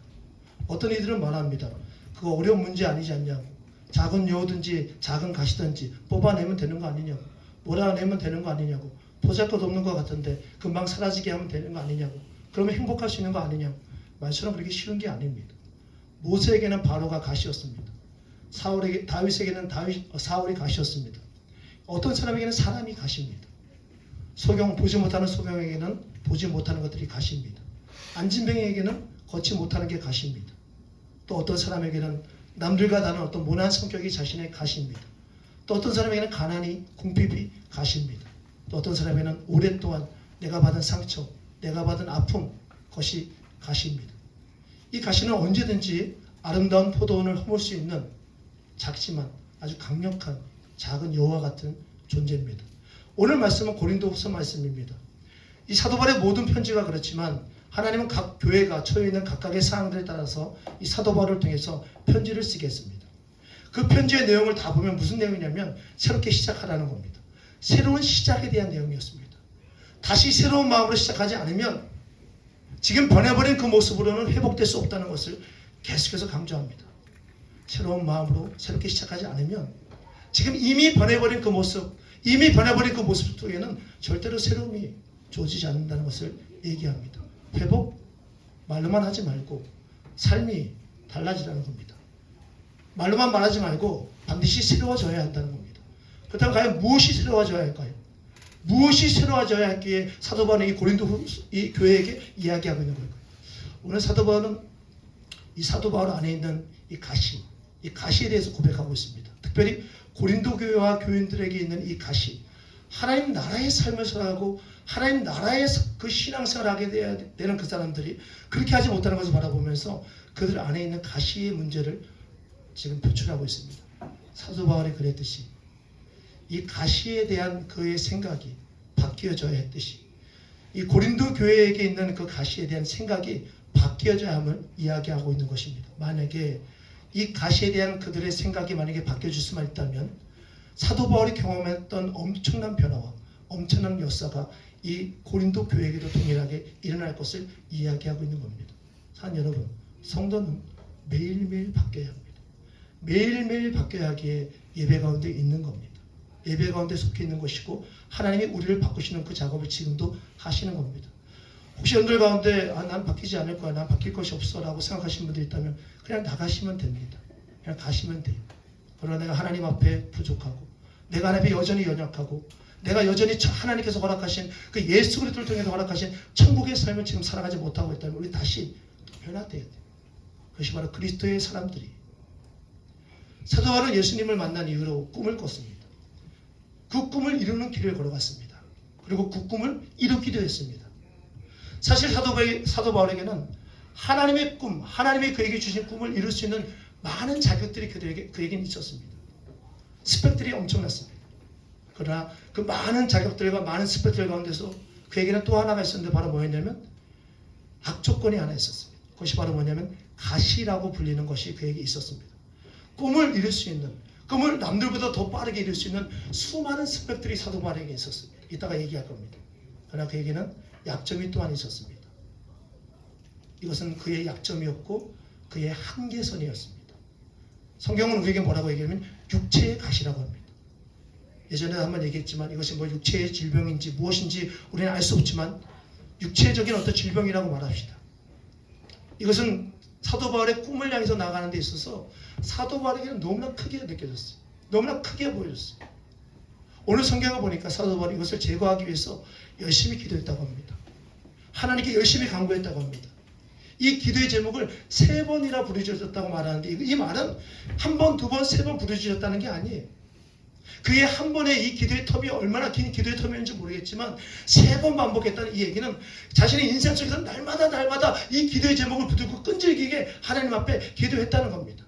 어떤 이들은 말합니다. 그거 어려운 문제 아니지 않냐고. 작은 여우든지 작은 가시든지 뽑아내면 되는 거 아니냐고. 몰아내면 되는 거 아니냐고. 보잘것없는 것 같은데 금방 사라지게 하면 되는 거 아니냐고. 그러면 행복할 수 있는 거 아니냐고. 말처럼 그렇게 쉬운 게 아닙니다. 모세에게는 바로가 가시였습니다. 다윗에게는 사울이 가시였습니다. 어떤 사람에게는 사람이 가시입니다. 보지 못하는 소경에게는 보지 못하는 것들이 가시입니다. 안진뱅이에게는 걷지 못하는 게 가시입니다. 또 어떤 사람에게는 남들과 다른 어떤 모난 성격이 자신의 가시입니다. 또 어떤 사람에게는 가난이, 궁핍이 가시입니다. 또 어떤 사람에게는 오랫동안 내가 받은 상처, 내가 받은 아픔, 그것이 가시입니다. 이 가시는 언제든지 아름다운 포도원을 허물 수 있는 작지만 아주 강력한 작은 여우와 같은 존재입니다. 오늘 말씀은 고린도후서 말씀입니다. 이 사도 바울의 모든 편지가 그렇지만 하나님은 각 교회가 처해 있는 각각의 사항들에 따라서 이 사도 바울을 통해서 편지를 쓰게 했습니다. 그 편지의 내용을 다 보면 무슨 내용이냐면 새롭게 시작하라는 겁니다. 새로운 시작에 대한 내용이었습니다. 다시 새로운 마음으로 시작하지 않으면 지금 변해버린 그 모습으로는 회복될 수 없다는 것을 계속해서 강조합니다. 새로운 마음으로 새롭게 시작하지 않으면 지금 이미 변해버린 그 모습 속에는 절대로 새로움이 주어지지 않는다는 것을 얘기합니다. 회복, 말로만 하지 말고 삶이 달라지라는 겁니다. 말로만 말하지 말고 반드시 새로워져야 한다는 겁니다. 그렇다면 과연 무엇이 새로워져야 할까요? 무엇이 새로워져야 할기에 사도 바울은 이 고린도 이 교회에게 이야기하고 있는 걸까요? 오늘 사도 바울은 이 사도 바울 안에 있는 이 가시에 대해서 고백하고 있습니다. 특별히 고린도 교회와 교인들에게 있는 이 가시, 하나님 나라의 삶을 살아가고 하나님 나라의 그 신앙생활을 하게 되는 그 사람들이 그렇게 하지 못하는 것을 바라보면서 그들 안에 있는 가시의 문제를 지금 표출하고 있습니다. 사도 바울이 그랬듯이 이 가시에 대한 그의 생각이 바뀌어져야 했듯이 이 고린도 교회에게 있는 그 가시에 대한 생각이 바뀌어져야 함을 이야기하고 있는 것입니다. 만약에 이 가시에 대한 그들의 생각이 만약에 바뀌어질 수만 있다면 사도 바울이 경험했던 엄청난 변화와 엄청난 역사가 이 고린도 교회에게도 동일하게 일어날 것을 이야기하고 있는 겁니다. 사랑하는 여러분, 성도는 매일매일 바뀌어야 합니다. 매일매일 바뀌어야 하기에 예배 가운데 있는 겁니다. 예배 가운데 속해 있는 것이고 하나님이 우리를 바꾸시는 그 작업을 지금도 하시는 겁니다. 혹시 여러분들 가운데 난 바뀌지 않을 거야, 난 바뀔 것이 없어 라고 생각하시는 분들이 있다면 그냥 나가시면 됩니다. 그냥 가시면 돼요. 그러나 내가 하나님 앞에 부족하고 내가 하나님 앞에 여전히 연약하고 내가 여전히 하나님께서 허락하신 그 예수 그리스도를 통해서 허락하신 천국의 삶을 지금 살아가지 못하고 있다면 우리 다시 변화돼야 돼요. 그것이 바로 그리스도의 사람들이 사도 바울은 예수님을 만난 이후로 꿈을 꿨습니다. 그 꿈을 이루는 길을 걸어갔습니다. 그리고 그 꿈을 이루기도 했습니다. 사실 사도 바울에게는 하나님의 꿈, 하나님이 그에게 주신 꿈을 이룰 수 있는 많은 자격들이 그에게는 있었습니다. 스펙들이 엄청났습니다. 그러나 그 많은 자격들과 많은 스펙들 가운데서 그에게는 또 하나가 있었는데 바로 뭐였냐면 악조건이 하나 있었습니다. 그것이 바로 뭐냐면 가시라고 불리는 것이 그에게 있었습니다. 꿈을 이룰 수 있는, 꿈을 남들보다 더 빠르게 이룰 수 있는 수많은 스펙들이 사도 바울에게 있었습니다. 이따가 얘기할 겁니다. 그러나 그에게는 약점이 또한 있었습니다. 이것은 그의 약점이었고 그의 한계선이었습니다. 성경은 우리에게 뭐라고 얘기하면 육체의 가시라고 합니다. 예전에 한번 얘기했지만 이것이 뭐 육체의 질병인지 무엇인지 우리는 알 수 없지만 육체적인 어떤 질병이라고 말합시다. 이것은 사도 바울의 꿈을 향해서 나가는 데 있어서 사도 바울에게는 너무나 크게 느껴졌어요. 너무나 크게 보여졌어요. 오늘 성경을 보니까 사도 바울이 이것을 제거하기 위해서 열심히 기도했다고 합니다. 하나님께 열심히 간구했다고 합니다. 이 기도의 제목을 3번이나 부르짖었다고 말하는데 이 말은 1번, 2번, 3번 부르짖었다는 게 아니에요. 그의 한 번의 이 기도의 텀이 얼마나 긴 기도의 텀이었는지 모르겠지만 3번 반복했다는 이 얘기는 자신의 인생 속에서 날마다 이 기도의 제목을 붙들고 끈질기게 하나님 앞에 기도했다는 겁니다.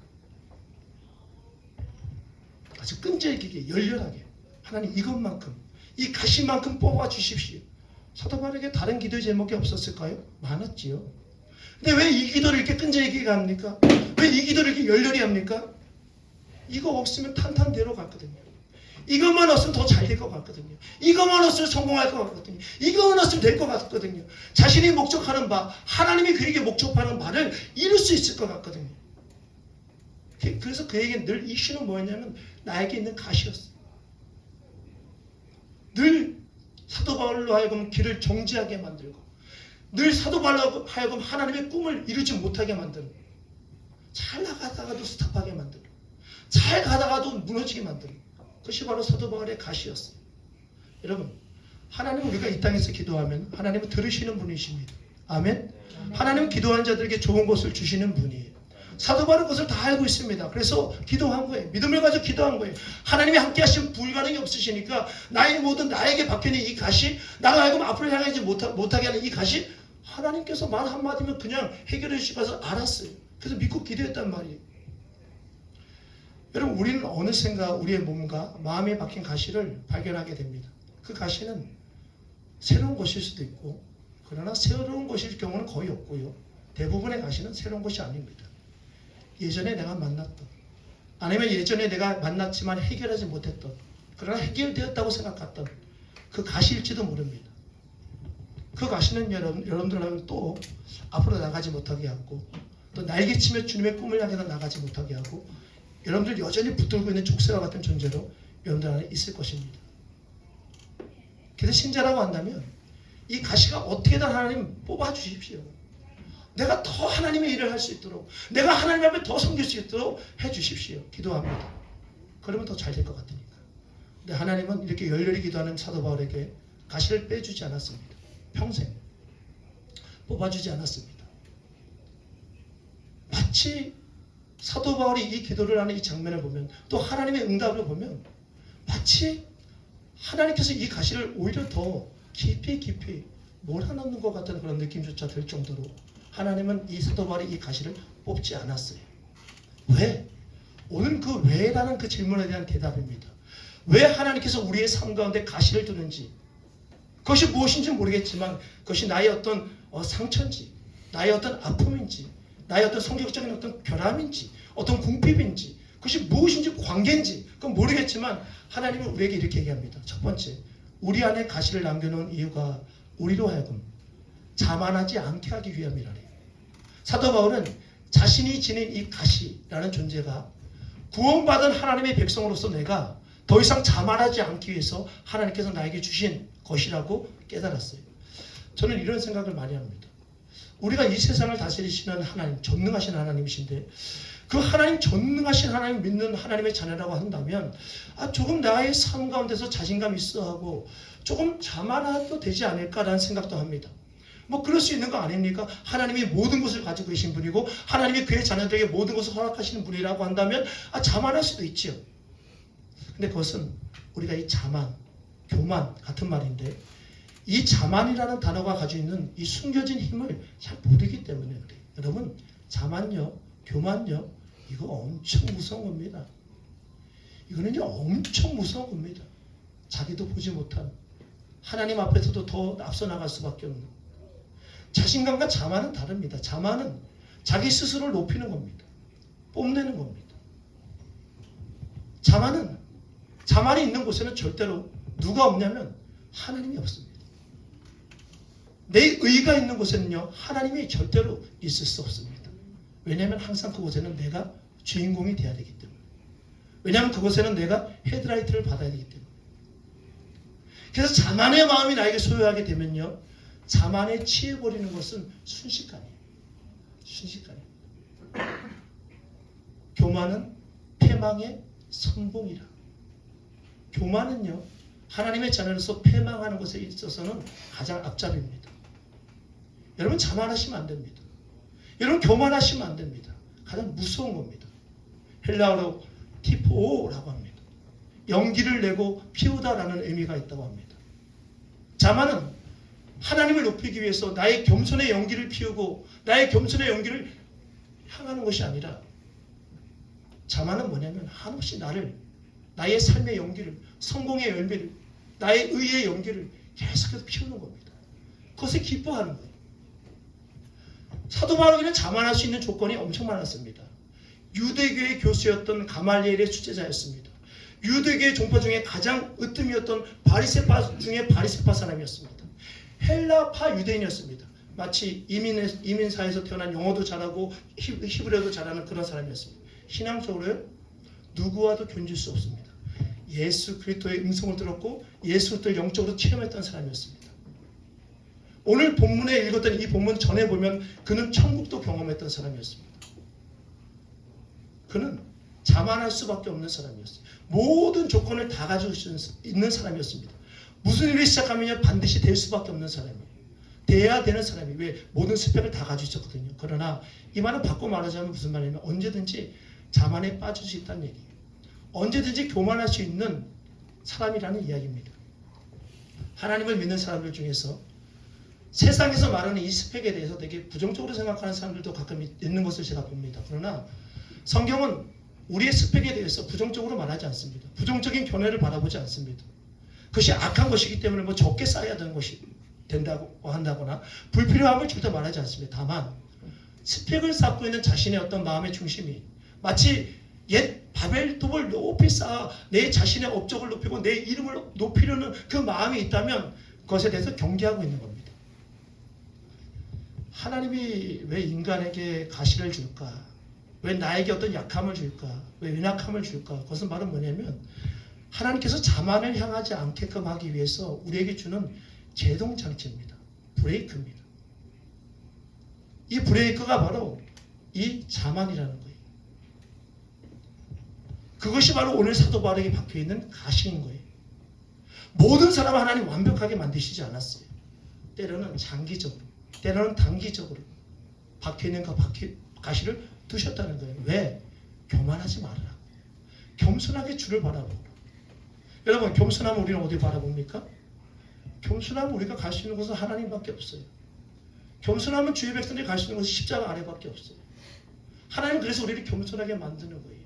아주 끈질기게 열렬하게 하나님 이것만큼 이 가시만큼 뽑아 주십시오. 사도 바울에게 다른 기도의 제목이 없었을까요? 많았지요. 근데 왜 이 기도를 이렇게 끈질기게 합니까? 왜 이 기도를 이렇게 열렬히 합니까? 이거 없으면 탄탄대로 갔거든요. 이것만 없으면 더 잘 될 것 같거든요. 이것만 없으면 성공할 것 같거든요. 이것만 없으면 될 것 같거든요. 자신이 목적하는 바, 하나님이 그에게 목적하는 바를 이룰 수 있을 것 같거든요. 그래서 그에게 늘 이슈는 뭐였냐면 나에게 있는 가시였어요. 늘 사도 바울로 하여금 길을 정지하게 만들고 늘 사도 바울로 하여금 하나님의 꿈을 이루지 못하게 만드는, 잘 나가다가도 스탑하게 만드는, 잘 가다가도 무너지게 만드는, 그것이 바로 사도 바울의 가시였어요. 여러분, 하나님은 우리가 이 땅에서 기도하면 하나님은 들으시는 분이십니다. 아멘. 하나님은 기도하는 자들에게 좋은 것을 주시는 분이에요. 사도 바울은 그것을 다 알고 있습니다. 그래서 기도한 거예요. 믿음을 가지고 기도한 거예요. 하나님이 함께 하시면 불가능이 없으시니까 나의 모든 나에게 박혀있는 이 가시, 나가 하여금 앞으로 향하지 못하게 하는 이 가시, 하나님께서 말 한마디면 그냥 해결해 주시면서 알았어요. 그래서 믿고 기도했단 말이에요. 여러분, 우리는 어느샌가 우리의 몸과 마음에 박힌 가시를 발견하게 됩니다. 그 가시는 새로운 것일 수도 있고, 그러나 새로운 것일 경우는 거의 없고요. 대부분의 가시는 새로운 것이 아닙니다. 예전에 내가 만났던, 아니면 예전에 내가 만났지만 해결하지 못했던, 그러나 해결되었다고 생각했던 그 가시일지도 모릅니다. 그 가시는 여러분들은 또 앞으로 나가지 못하게 하고 또 날개치며 주님의 꿈을 향해서 나가지 못하게 하고 여러분들 여전히 붙들고 있는 족쇄와 같은 존재로 여러분들 안에 있을 것입니다. 그래서 신자라고 한다면 이 가시가 어떻게든 하나님 뽑아주십시오. 내가 더 하나님의 일을 할 수 있도록 내가 하나님 앞에 더 섬길 수 있도록 해주십시오. 기도합니다. 그러면 더 잘 될 것 같으니까. 근데 하나님은 이렇게 열렬히 기도하는 사도 바울에게 가시를 빼주지 않았습니다. 평생 뽑아주지 않았습니다. 마치 사도 바울이 이 기도를 하는 이 장면을 보면 또 하나님의 응답을 보면 마치 하나님께서 이 가시를 오히려 더 깊이 몰아넣는 것 같은 그런 느낌조차 들 정도로 하나님은 이 사도 바울이 이 가시를 뽑지 않았어요. 왜? 오늘 그 왜라는 그 질문에 대한 대답입니다. 왜 하나님께서 우리의 삶 가운데 가시를 두는지, 그것이 무엇인지 모르겠지만 그것이 나의 어떤 상처인지, 나의 어떤 아픔인지, 나의 어떤 성격적인 어떤 결함인지, 어떤 궁핍인지, 그것이 무엇인지 관계인지 그건 모르겠지만 하나님은 우리에게 이렇게 얘기합니다. 첫 번째, 우리 안에 가시를 남겨놓은 이유가 우리로 하여금 자만하지 않게 하기 위함이라니. 사도 바울은 자신이 지닌 이 가시라는 존재가 구원받은 하나님의 백성으로서 내가 더 이상 자만하지 않기 위해서 하나님께서 나에게 주신 것이라고 깨달았어요. 저는 이런 생각을 많이 합니다. 우리가 이 세상을 다스리시는 하나님, 전능하신 하나님이신데 그 하나님, 전능하신 하나님 믿는 하나님의 자녀라고 한다면 조금 나의 삶 가운데서 자신감 있어 하고 조금 자만해도 되지 않을까라는 생각도 합니다. 뭐 그럴 수 있는 거 아닙니까? 하나님이 모든 것을 가지고 계신 분이고 하나님이 그의 자녀들에게 모든 것을 허락하시는 분이라고 한다면 자만할 수도 있지요. 근데 그것은 우리가 이 자만, 교만 같은 말인데 이 자만이라는 단어가 가지고 있는 이 숨겨진 힘을 잘 모르기 때문에 그래요. 여러분, 자만요, 교만요, 이거 엄청 무서운 겁니다. 이거는요 엄청 무서운 겁니다. 자기도 보지 못한 하나님 앞에서도 더 앞서 나갈 수밖에 없는. 자신감과 자만은 다릅니다. 자만은 자기 스스로를 높이는 겁니다. 뽐내는 겁니다. 자만이 있는 곳에는 절대로 누가 없냐면 하나님이 없습니다. 내 의가 있는 곳에는요 하나님이 절대로 있을 수 없습니다. 왜냐하면 항상 그곳에는 내가 주인공이 돼야 되기 때문에. 왜냐하면 그곳에는 내가 헤드라이트를 받아야 되기 때문에. 그래서 자만의 마음이 나에게 소유하게 되면요 자만에 취해버리는 것은 순식간이에요. 순식간이에요. 교만은 패망의 선봉이라. 교만은요 하나님의 자녀로서 패망하는 것에 있어서는 가장 앞잡이입니다. 여러분, 자만하시면 안 됩니다. 여러분, 교만하시면 안 됩니다. 가장 무서운 겁니다. 헬라어로 티포라고 합니다. 연기를 내고 피우다라는 의미가 있다고 합니다. 자만은 하나님을 높이기 위해서 나의 겸손의 연기를 피우고 나의 겸손의 연기를 향하는 것이 아니라, 자만은 뭐냐면 한없이 나의 삶의 연기를, 성공의 열매를, 나의 의의 연기를 계속해서 피우는 겁니다. 그것을 기뻐하는 거예요. 사도 바울에게는 자만할 수 있는 조건이 엄청 많았습니다. 유대교의 교수였던 가말리엘의 수제자였습니다. 유대교의 종파 중에 가장 으뜸이었던 바리새파 중에 바리새파 사람이었습니다. 헬라파 유대인이었습니다. 마치 이민사에서 태어난 영어도 잘하고 히브리어도 잘하는 그런 사람이었습니다. 신앙적으로 누구와도 견줄 수 없습니다. 예수 그리스도의 음성을 들었고 예수 그리스도를 영적으로 체험했던 사람이었습니다. 오늘 본문에 읽었던 이 본문 전에 보면 그는 천국도 경험했던 사람이었습니다. 그는 자만할 수밖에 없는 사람이었어요. 모든 조건을 다 가지고 있는 사람이었습니다. 무슨 일을 시작하면 반드시 될 수밖에 없는 사람이에요. 돼야 되는 사람이. 왜? 모든 스펙을 다 가지고 있었거든요. 그러나 이 말은 바꿔 말하자면 무슨 말이냐면 언제든지 자만에 빠질 수 있다는 얘기예요. 언제든지 교만할 수 있는 사람이라는 이야기입니다. 하나님을 믿는 사람들 중에서 세상에서 말하는 이 스펙에 대해서 되게 부정적으로 생각하는 사람들도 가끔 있는 것을 제가 봅니다. 그러나 성경은 우리의 스펙에 대해서 부정적으로 말하지 않습니다. 부정적인 견해를 바라보지 않습니다. 그것이 악한 것이기 때문에 뭐 적게 쌓아야 되는 것이 된다고 한다거나 불필요함을 절대 말하지 않습니다. 다만 스펙을 쌓고 있는 자신의 어떤 마음의 중심이 마치 옛 바벨탑을 높이 쌓아 내 자신의 업적을 높이고 내 이름을 높이려는 그 마음이 있다면 그것에 대해서 경계하고 있는 겁니다. 하나님이 왜 인간에게 가시를 줄까? 왜 나에게 어떤 약함을 줄까? 왜 연약함을 줄까? 그것은 바로 뭐냐면 하나님께서 자만을 향하지 않게끔 하기 위해서 우리에게 주는 제동장치입니다. 브레이크입니다. 이 브레이크가 바로 이 자만이라는 거예요. 그것이 바로 오늘 사도 바울에게 박혀있는 가시인 거예요. 모든 사람을 하나님 완벽하게 만드시지 않았어요. 때로는 장기적으로, 때로는 단기적으로 박혀있는 그 가시를 두셨다는 거예요. 왜? 교만하지 말아라. 겸손하게 주를 바라보라. 여러분, 겸손하면 우리는 어디 바라봅니까? 겸손하면 우리가 갈 수 있는 곳은 하나님밖에 없어요. 겸손하면 주의 백성들이 갈 수 있는 곳은 십자가 아래밖에 없어요. 하나님 그래서 우리를 겸손하게 만드는 거예요.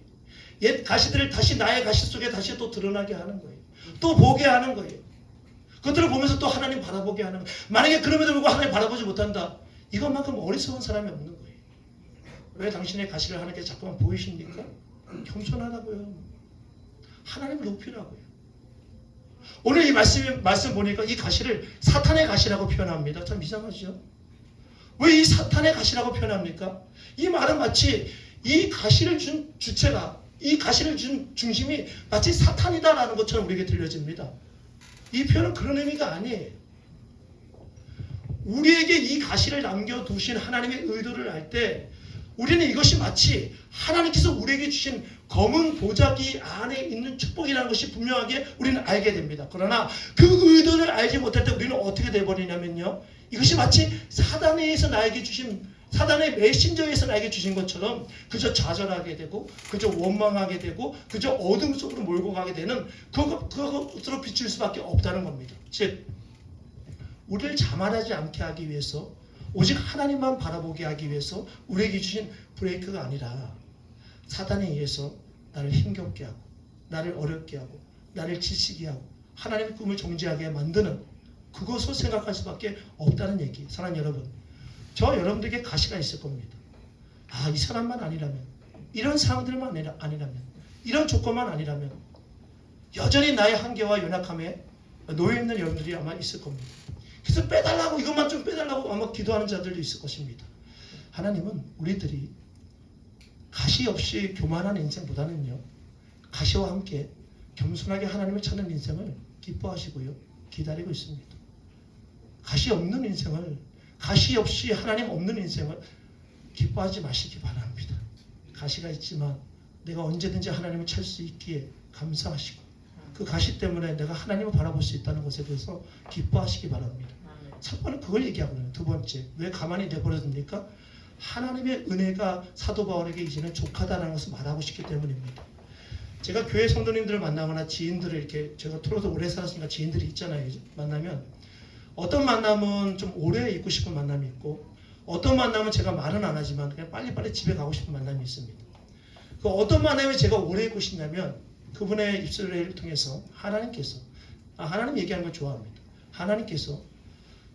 옛 가시들을 다시 나의 가시 속에 다시 또 드러나게 하는 거예요. 또 보게 하는 거예요. 그것들을 보면서 또 하나님 바라보게 하는 거예요. 만약에 그럼에도 불구하고 하나님 바라보지 못한다. 이것만큼 어리석은 사람이 없는 거예요. 왜 당신의 가시를 하나님께 자꾸만 보이십니까? 겸손하다고요. 하나님을 높이라고요. 오늘 이 말씀 보니까 이 가시를 사탄의 가시라고 표현합니다. 참 이상하죠? 왜 이 사탄의 가시라고 표현합니까? 이 말은 마치 이 가시를 준 주체가, 이 가시를 준 중심이 마치 사탄이다라는 것처럼 우리에게 들려집니다. 이 표현은 그런 의미가 아니에요. 우리에게 이 가시를 남겨두신 하나님의 의도를 알 때 우리는 이것이 마치 하나님께서 우리에게 주신 검은 보자기 안에 있는 축복이라는 것이 분명하게 우리는 알게 됩니다. 그러나 그 의도를 알지 못할 때 우리는 어떻게 돼버리냐면요, 이것이 마치 사단에서 나에게 주신, 사단의 메신저에서 나에게 주신 것처럼 그저 좌절하게 되고 그저 원망하게 되고 그저 어둠 속으로 몰고 가게 되는 그것으로 비출 수밖에 없다는 겁니다. 즉 우리를 자만하지 않게 하기 위해서, 오직 하나님만 바라보게 하기 위해서 우리에게 주신 브레이크가 아니라 사단에 의해서 나를 힘겹게 하고 나를 어렵게 하고 나를 지치게 하고 하나님의 꿈을 정지하게 만드는 그것을 생각할 수밖에 없다는 얘기. 사랑하는 여러분, 저 여러분들에게 가시가 있을 겁니다. 아, 이 사람만 아니라면, 이런 상황들만 아니라면, 이런 조건만 아니라면 여전히 나의 한계와 연약함에 놓여있는 여러분들이 아마 있을 겁니다. 그래서 빼달라고, 이것만 좀 빼달라고 아마 기도하는 자들도 있을 것입니다. 하나님은 우리들이 가시 없이 교만한 인생보다는요, 가시와 함께 겸손하게 하나님을 찾는 인생을 기뻐하시고요, 기다리고 있습니다. 가시 없는 인생을, 가시 없이 하나님 없는 인생을 기뻐하지 마시기 바랍니다. 가시가 있지만 내가 언제든지 하나님을 찾을 수 있기에 감사하시고 그 가시 때문에 내가 하나님을 바라볼 수 있다는 것에 대해서 기뻐하시기 바랍니다. 첫 번은 그걸 얘기하거든요. 두 번째, 왜 가만히 내버려둡니까? 하나님의 은혜가 사도 바울에게 이제는 족하다는 것을 말하고 싶기 때문입니다. 제가 교회 성도님들을 만나거나 지인들을 이렇게, 제가 토로도 오래 살았으니까 지인들이 있잖아요. 만나면 어떤 만남은 좀 오래 있고 싶은 만남이 있고, 어떤 만남은 제가 말은 안 하지만 그냥 빨리빨리 집에 가고 싶은 만남이 있습니다. 그 어떤 만남에 제가 오래 있고 싶냐면 그분의 입술을 통해서 하나님께서, 하나님 얘기하는 걸 좋아합니다. 하나님께서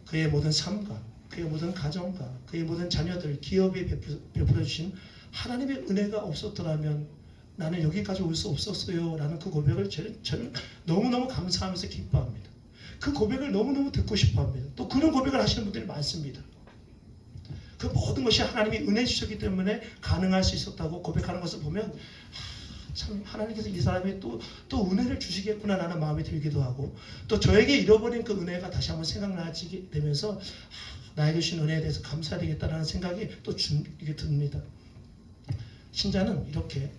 그의 모든 삶과 그의 모든 가정과 그의 모든 자녀들, 기업에 베풀어 주신 하나님의 은혜가 없었더라면 나는 여기까지 올 수 없었어요 라는 그 고백을 저는 너무너무 감사하면서 기뻐합니다. 그 고백을 너무너무 듣고 싶어합니다. 또 그런 고백을 하시는 분들이 많습니다. 그 모든 것이 하나님이 은혜 주셨기 때문에 가능할 수 있었다고 고백하는 것을 보면 참 하나님께서 이 사람이 또 은혜를 주시겠구나 라는 마음이 들기도 하고, 또 저에게 잃어버린 그 은혜가 다시 한번 생각나게 되면서 나에게 주신 은혜에 대해서 감사드리겠다라는 생각이 또 이게 듭니다. 신자는 이렇게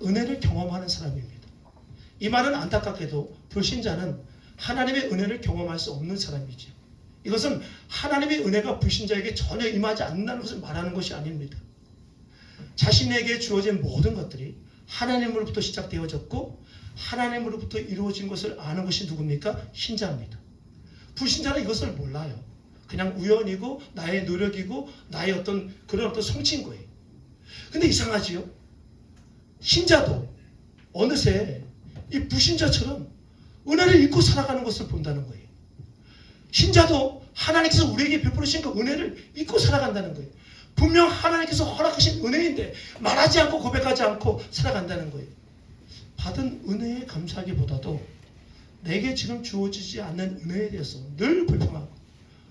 은혜를 경험하는 사람입니다. 이 말은 안타깝게도 불신자는 하나님의 은혜를 경험할 수 없는 사람이죠. 이것은 하나님의 은혜가 불신자에게 전혀 임하지 않는다는 것을 말하는 것이 아닙니다. 자신에게 주어진 모든 것들이 하나님으로부터 시작되어졌고 하나님으로부터 이루어진 것을 아는 것이 누굽니까? 신자입니다. 불신자는 이것을 몰라요. 그냥 우연이고 나의 노력이고 나의 어떤 그런 어떤 성취인 거예요. 근데 이상하지요? 신자도 어느새 이 불신자처럼 은혜를 잊고 살아가는 것을 본다는 거예요. 신자도 하나님께서 우리에게 베풀으신 그 은혜를 잊고 살아간다는 거예요. 분명 하나님께서 허락하신 은혜인데 말하지 않고 고백하지 않고 살아간다는 거예요. 받은 은혜에 감사하기보다도 내게 지금 주어지지 않는 은혜에 대해서 늘 불평하고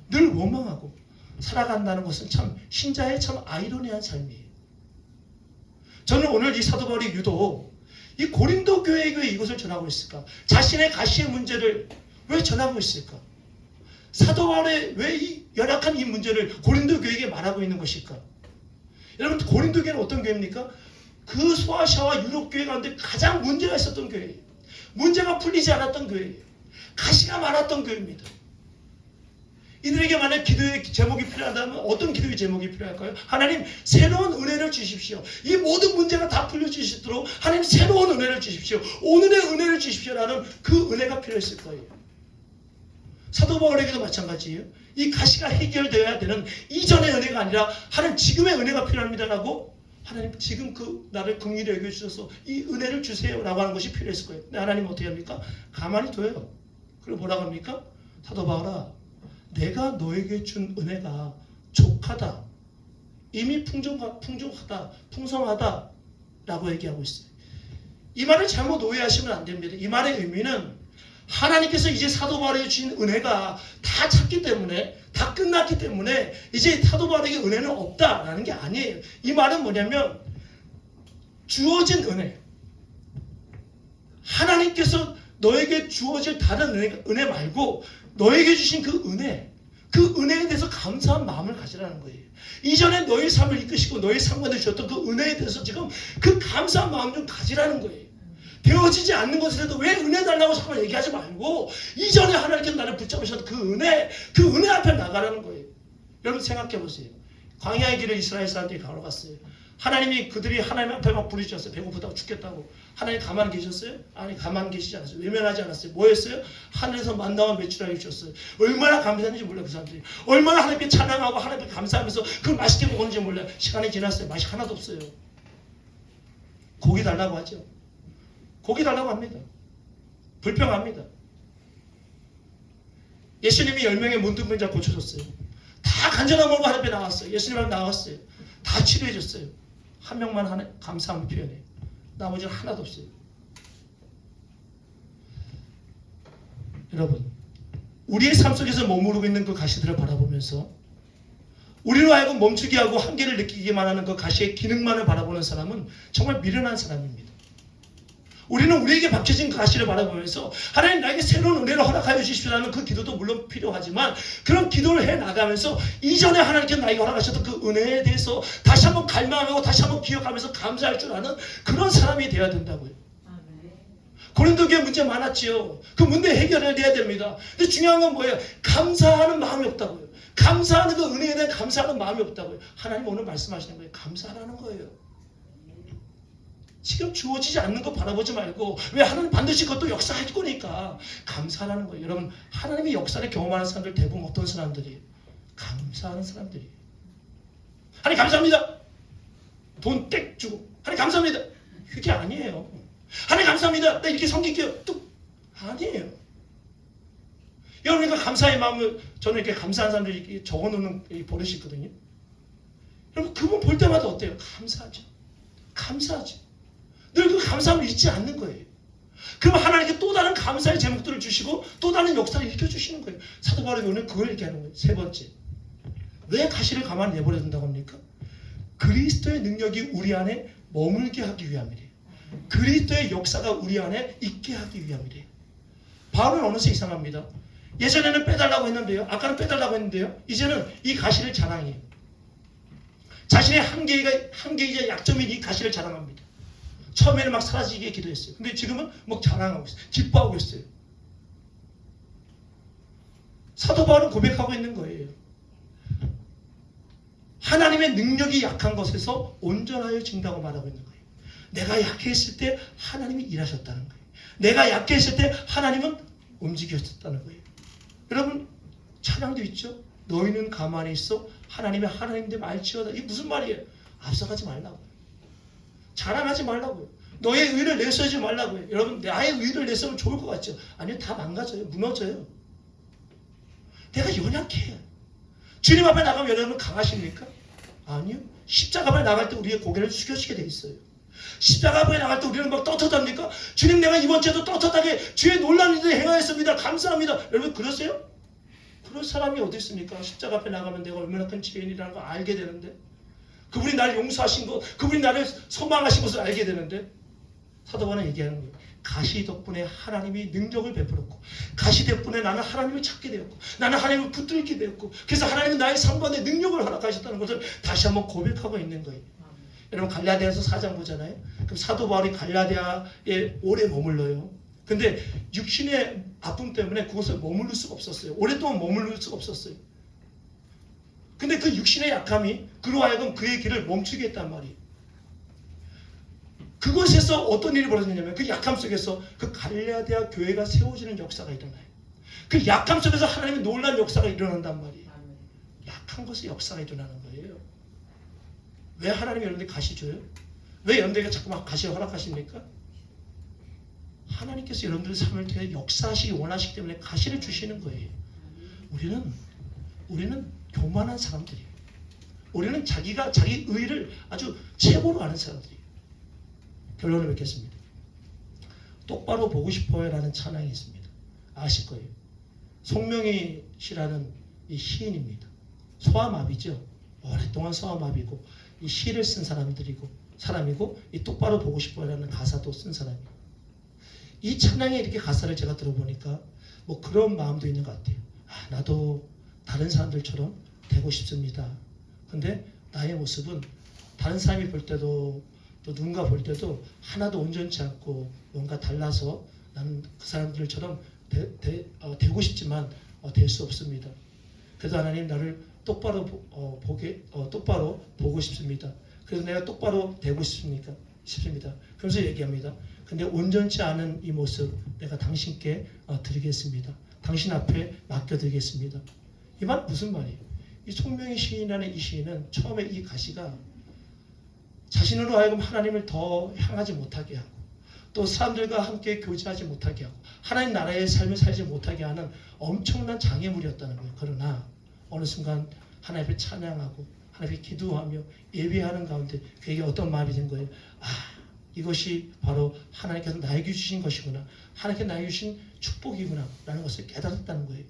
늘 원망하고 살아간다는 것은 참 신자의 참 아이러니한 삶이에요. 저는 오늘 이 사도 바울이 유독 이 고린도 교회에 왜 이것을 전하고 있을까? 자신의 가시의 문제를 왜 전하고 있을까? 사도 바울의 왜 이 열악한 이 문제를 고린도 교회에게 말하고 있는 것일까? 여러분, 고린도 교회는 어떤 교회입니까? 그 소아시아와 유럽 교회 가운데 가장 문제가 있었던 교회예요. 문제가 풀리지 않았던 교회예요. 가시가 많았던 교회입니다. 이들에게 만약 기도의 제목이 필요하다면 어떤 기도의 제목이 필요할까요? 하나님, 새로운 은혜를 주십시오. 이 모든 문제가 다 풀려주시도록 하나님 새로운 은혜를 주십시오. 오늘의 은혜를 주십시오라는 그 은혜가 필요했을 거예요. 사도 바울에게도 마찬가지예요. 이 가시가 해결되어야 되는 이전의 은혜가 아니라 하나님 지금의 은혜가 필요합니다라고, 하나님 지금 그 나를 긍휼히 여겨주셔서 이 은혜를 주세요라고 하는 것이 필요했을 거예요. 근데 하나님 어떻게 합니까? 가만히 둬요. 그리고 뭐라고 합니까? 사도 바울아, 내가 너에게 준 은혜가 족하다, 이미 풍족하다, 풍성하다 라고 얘기하고 있어요. 이 말을 잘못 오해하시면 안 됩니다. 이 말의 의미는 하나님께서 이제 사도 바울에게 주신 은혜가 다 찼기 때문에, 다 끝났기 때문에 이제 사도 바울에게 은혜는 없다라는 게 아니에요. 이 말은 뭐냐면 주어진 은혜, 하나님께서 너에게 주어질 다른 은혜 말고 너에게 주신 그 은혜에 대해서 감사한 마음을 가지라는 거예요. 이전에 너의 삶을 이끄시고 너의 상관에 주셨던 그 은혜에 대해서 지금 그 감사한 마음 좀 가지라는 거예요. 되어지지 않는 것에도 왜 은혜 달라고 잠깐 얘기하지 말고 이전에 하나님께서 나를 붙잡으셨던 그 은혜 앞에 나가라는 거예요. 여러분 생각해 보세요. 광야의 길을 이스라엘 사람들이 걸어갔어요. 하나님이 그들이 하나님 앞에 막 부르짖었어요. 배고프다고 죽겠다고. 하나님 가만히 계셨어요? 아니, 가만히 계시지 않았어요. 외면하지 않았어요. 뭐 했어요? 하늘에서 만나와 메추라기 주셨어요. 얼마나 감사했는지 몰라요. 그 사람들이 얼마나 하나님께 찬양하고 하나님께 감사하면서 그걸 맛있게 먹었는지 몰라요. 시간이 지났어요. 맛이 하나도 없어요. 고기 달라고 하죠. 고기 달라고 합니다. 불평합니다. 예수님이 10명의 문둥병자 고쳐줬어요. 다 간절한 마음으로 하나님 앞에 나왔어요. 예수님 앞에 나왔어요. 다 치료해줬어요. 한 명만 감사함을 표현해요. 나머지는 하나도 없어요. 여러분, 우리의 삶 속에서 머무르고 있는 그 가시들을 바라보면서 우리로 하여금 멈추게 하고 한계를 느끼기만 하는 그 가시의 기능만을 바라보는 사람은 정말 미련한 사람입니다. 우리는 우리에게 박혀진 그 가시를 바라보면서 하나님, 나에게 새로운 은혜를 허락하여 주십시오라는 그 기도도 물론 필요하지만, 그런 기도를 해나가면서 이전에 하나님께서 나에게 허락하셨던 그 은혜에 대해서 다시 한번 갈망하고 다시 한번 기억하면서 감사할 줄 아는 그런 사람이 되어야 된다고요. 고린도 교회 문제 많았지요. 그 문제 해결을 해야 됩니다. 근데 중요한 건 뭐예요? 감사하는 마음이 없다고요. 감사하는 그 은혜에 대한 감사하는 마음이 없다고요. 하나님 오늘 말씀하시는 거예요. 감사하라는 거예요. 지금 주어지지 않는 거 바라보지 말고, 왜 하나님 반드시 그것도 역사할 거니까 감사하는 거예요. 여러분, 하나님의 역사를 경험하는 사람들 대부분 어떤 사람들이에요? 감사하는 사람들이에요. 하나님 감사합니다. 돈 땡 주고 하나님 감사합니다. 그게 아니에요. 하나님 감사합니다. 나 이렇게 섬길게요. 뚝 아니에요. 여러분과 감사의 마음을, 저는 이렇게 감사한 사람들이 이렇게 적어놓는 버릇이 있거든요. 여러분, 그분 볼 때마다 어때요? 감사하죠. 감사하죠. 늘 그 감사함을 잊지 않는 거예요. 그럼 하나님께 또 다른 감사의 제목들을 주시고 또 다른 역사를 일으켜주시는 거예요. 사도 바울이 오늘 그걸 얘기하는 거예요. 세 번째, 왜 가시를 가만히 내버려 둔다고 합니까? 그리스도의 능력이 우리 안에 머물게 하기 위함이래요. 그리스도의 역사가 우리 안에 있게 하기 위함이래요. 바울은 어느새 이상합니다. 예전에는 빼달라고 했는데요, 아까는 빼달라고 했는데요, 이제는 이 가시를 자랑해요. 자신의 한계이자 약점인 이 가시를 자랑합니다. 처음에는 막 사라지게 기도했어요. 근데 지금은 막 자랑하고 있어요. 기뻐하고 있어요. 사도 바울은 고백하고 있는 거예요. 하나님의 능력이 약한 것에서 온전하여진다고 말하고 있는 거예요. 내가 약했을 때 하나님이 일하셨다는 거예요. 내가 약했을 때 하나님은 움직였다는 거예요. 여러분, 찬양도 있죠. 너희는 가만히 있어 하나님의 하나님들 말지어다. 이게 무슨 말이에요? 앞서가지 말라고. 자랑하지 말라고요. 너의 의를 내세우지 말라고요. 여러분, 나의 의를 내세우면 좋을 것 같죠? 아니요, 다 망가져요. 무너져요. 내가 연약해요. 주님 앞에 나가면 여러분 강하십니까? 아니요. 십자가 앞에 나갈 때 우리의 고개를 숙여지게 돼 있어요. 십자가 앞에 나갈 때 우리는 막 떳떳합니까? 주님, 내가 이번 주에도 떳떳하게 주의 놀라운 일을 행하였습니다. 감사합니다. 여러분, 그러세요? 그런 사람이 어디 있습니까? 십자가 앞에 나가면 내가 얼마나 큰 죄인이라는 걸 알게 되는데, 그분이 나를 용서하신 것, 그분이 나를 소망하신 것을 알게 되는데, 사도 바울은 얘기하는 거예요. 가시 덕분에 하나님이 능력을 베풀었고, 가시 덕분에 나는 하나님을 찾게 되었고, 나는 하나님을 붙들게 되었고, 그래서 하나님은 나의 삶과 능력을 허락하셨다는 것을 다시 한번 고백하고 있는 거예요. 여러분 갈라디아서 4장 보잖아요. 그럼 사도 바울이 갈라디아에 오래 머물러요. 근데 육신의 아픔 때문에 그곳에 머무를 수가 없었어요. 오랫동안 머무를 수가 없었어요. 근데 그 육신의 약함이 그로 하여금 그의 길을 멈추게 했단 말이에요. 그곳에서 어떤 일이 벌어지냐면 그 약함 속에서 그 갈라디아 교회가 세워지는 역사가 일어나요. 그 약함 속에서 하나님의 놀라운 역사가 일어난단 말이에요. 약한 것의 역사가 일어나는 거예요. 왜 하나님이 여러분들 가시 줘요? 왜 여러분들에게 자꾸만 가시를 허락하십니까? 하나님께서 여러분들의 삶을 통해 역사하시기 원하시기 때문에 가시를 주시는 거예요. 우리는 교만한 사람들이에요. 우리는 자기 의를 아주 최고로 아는 사람들이에요. 결론을 맺겠습니다. 똑바로 보고 싶어요 라는 찬양이 있습니다. 아실 거예요. 송명희 씨라는 이 시인입니다. 소아마비죠. 오랫동안 소아마비고 이 시를 쓴 사람이고 이 똑바로 보고 싶어요 라는 가사도 쓴 사람이에요. 이 찬양에 이렇게 가사를 제가 들어보니까 뭐 그런 마음도 있는 것 같아요. 나도 다른 사람들처럼 되고 싶습니다. 근데 나의 모습은 다른 사람이 볼 때도 또 누군가 볼 때도 하나도 온전치 않고 뭔가 달라서 나는 그 사람들처럼 되고 싶지만 될 수 없습니다. 그래서 하나님 나를 똑바로 보고 싶습니다. 그래서 내가 똑바로 되고 싶습니다. 그래서 얘기합니다. 근데 온전치 않은 이 모습 내가 당신께 드리겠습니다. 당신 앞에 맡겨드리겠습니다. 이 말 무슨 말이에요? 이 송명희 시인이라는 이 시인은 처음에 이 가시가 자신으로 하여금 하나님을 더 향하지 못하게 하고 또 사람들과 함께 교제하지 못하게 하고 하나님 나라의 삶을 살지 못하게 하는 엄청난 장애물이었다는 거예요. 그러나 어느 순간 하나님 앞에 찬양하고 하나님 앞에 기도하며 예배하는 가운데 그에게 어떤 마음이 든 거예요. 이것이 바로 하나님께서 나에게 주신 것이구나. 하나님께서 나에게 주신 축복이구나 라는 것을 깨달았다는 거예요.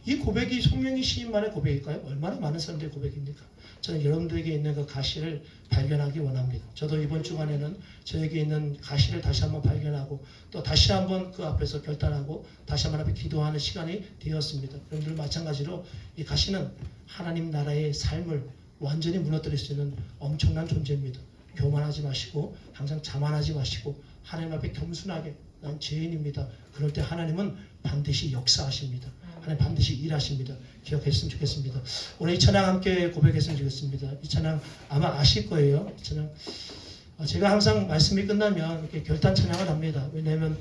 이 고백이 송명희 시인만의 고백일까요? 얼마나 많은 사람들의 고백입니까? 저는 여러분들에게 있는 그 가시를 발견하기 원합니다. 저도 이번 주간에는 저에게 있는 가시를 다시 한번 발견하고 또 다시 한번 그 앞에서 결단하고 다시 한번 앞에 기도하는 시간이 되었습니다. 여러분들 마찬가지로 이 가시는 하나님 나라의 삶을 완전히 무너뜨릴 수 있는 엄청난 존재입니다. 교만하지 마시고 항상 자만하지 마시고 하나님 앞에 겸손하게 난 죄인입니다. 그럴 때 하나님은 반드시 역사하십니다. 하나님 반드시 일하십니다. 기억했으면 좋겠습니다. 오늘 이 찬양 함께 고백했으면 좋겠습니다. 이 찬양 아마 아실 거예요. 이 찬양 제가 항상 말씀이 끝나면 이렇게 결단 찬양을 합니다. 왜냐하면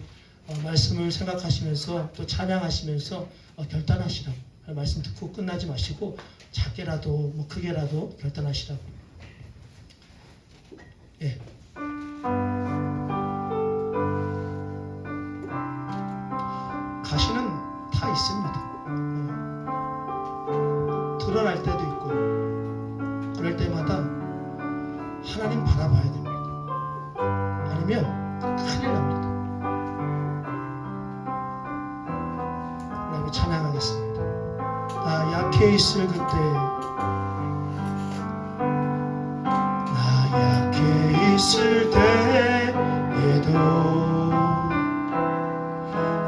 말씀을 생각하시면서 또 찬양하시면서 결단하시라고 말씀 듣고 끝나지 마시고 작게라도 뭐 크게라도 결단하시라고. 예. 가시는 다 있습니다. 드러날 때도 있고 그럴 때마다 하나님 바라봐야 됩니다. 아니면 큰일 납니다. 그리고 찬양하겠습니다. 나 약해 있을 그때 나 약해 있을 때에도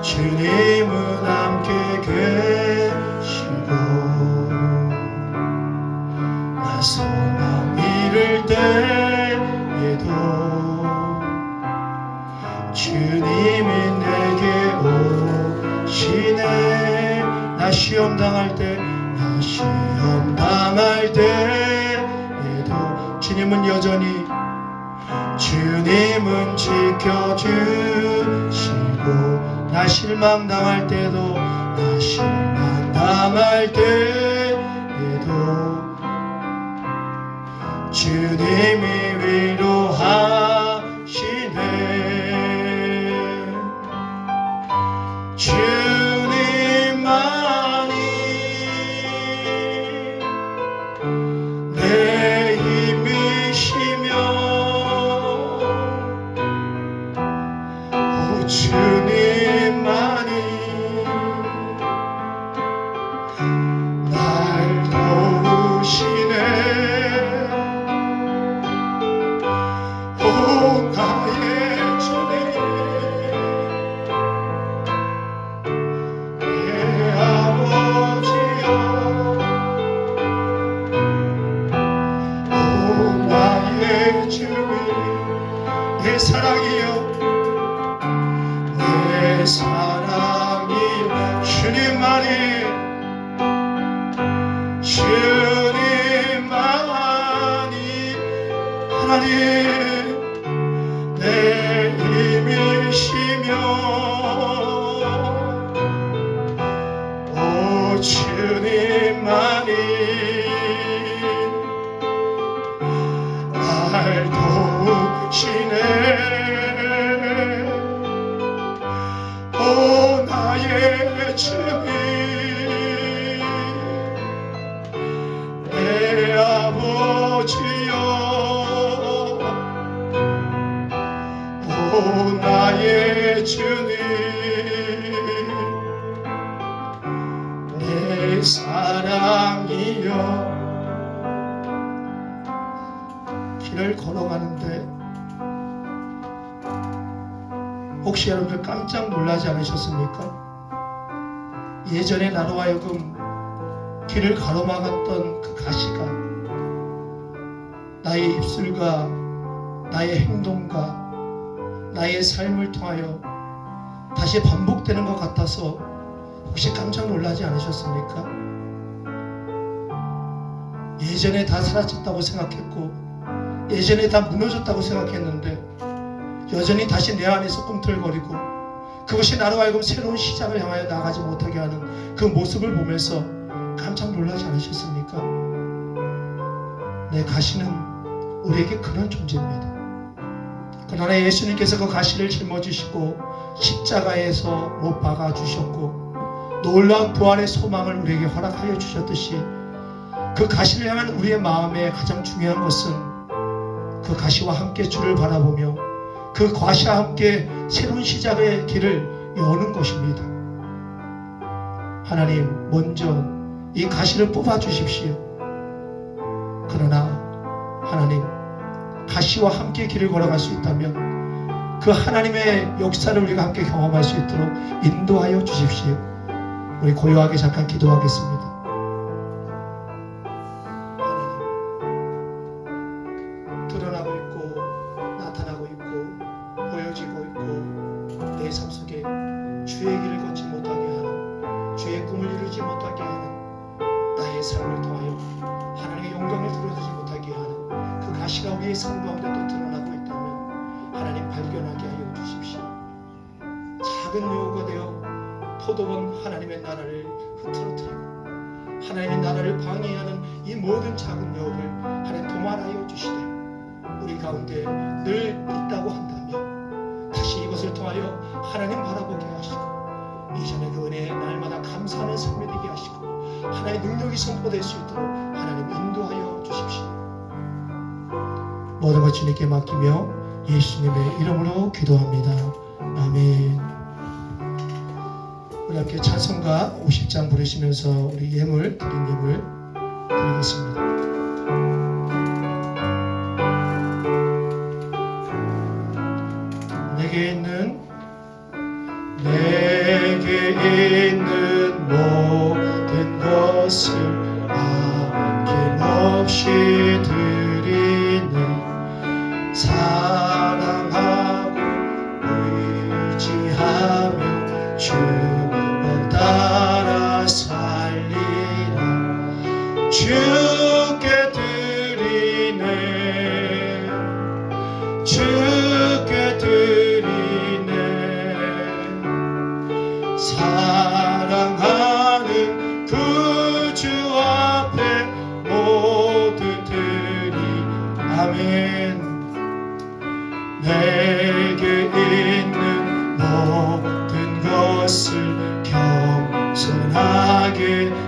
주님은 함께 계시고 나 소망 잃을 때에도 주님이 내게 오시네. 나 시험 당할 때 때에도 주님은 여전히 지켜주시고 나 실망당할 때도 나 실망당할 때에도 주님이 위로하시네. 주님만이 내 힘이시며 오 주님만이 내 사랑이여 내 사랑이여 주님만이 하나님 내 힘이시며 오 주님만이 날 도우시네 오 나의 주님 내 아버지여 오 나의 주님 내 사랑이여 길을 걸어가는데 혹시 여러분들 깜짝 놀라지 않으셨습니까? 예전에 나로 하여금 길을 가로막았던 그 가시가 나의 입술과 나의 행동과 나의 삶을 통하여 다시 반복되는 것 같아서 혹시 깜짝 놀라지 않으셨습니까? 예전에 다 사라졌다고 생각했고 예전에 다 무너졌다고 생각했는데 여전히 다시 내 안에서 꿈틀거리고 그것이 나로 하여금 새로운 시작을 향하여 나가지 못하게 하는 그 모습을 보면서 깜짝 놀라지 않으셨습니까? 내 가시는 우리에게 그런 존재입니다. 그러나 예수님께서 그 가시를 짊어지시고 십자가에서 못 박아주셨고 놀라운 부활의 소망을 우리에게 허락하여 주셨듯이 그 가시를 향한 우리의 마음에 가장 중요한 것은 그 가시와 함께 주를 바라보며 그 가시와 함께 새로운 시작의 길을 여는 것입니다. 하나님 먼저 이 가시를 뽑아 주십시오. 그러나 하나님 가시와 함께 길을 걸어갈 수 있다면 그 하나님의 역사를 우리가 함께 경험할 수 있도록 인도하여 주십시오. 우리 고요하게 잠깐 기도하겠습니다. 하나님 드러나고 있고 나타나고 있고 보여지고 있고 내 삶 속에 주의 길을 걷지 못하게 하는 주의 꿈을 이루지 못하게 하는 나의 삶을 통하여 하나님의 영광을 드러내지 못하게 하는 그 가시가 우리의 삶 가운데 또 드러나고 있다면 하나님 발견하게 하여 주십시오. 작은 여우가 되어 포도원 하나님의 나라를 흐트러뜨리고 하나님의 나라를 방해하는 이 모든 작은 여우를 하나님 도말하여 주시되 우리 가운데 늘 있다고 한다면 다시 이것을 통하여 하나님 바라보게 하시고 이전의 그 은혜에 날마다 감사하는 삶이 되게 하시고 하나님의 능력이 선포될 수 있도록 하나님 인도하여 주십시오. 모든 것 주님께 맡기며 예수님의 이름으로 기도합니다. 아멘. 우리 함께 찬송가 50장 부르시면서 우리 드린 예물 드리겠습니다. 내게 있는 모든 것을 아낌없이 드리네. 사랑하고 의지하며 주만 따라 살리라. 주께 드리네. 주께 드리네. 사랑하는 그 주 앞에 모두 드리. 아멘. 내게 있는 모든 것을 겸손하게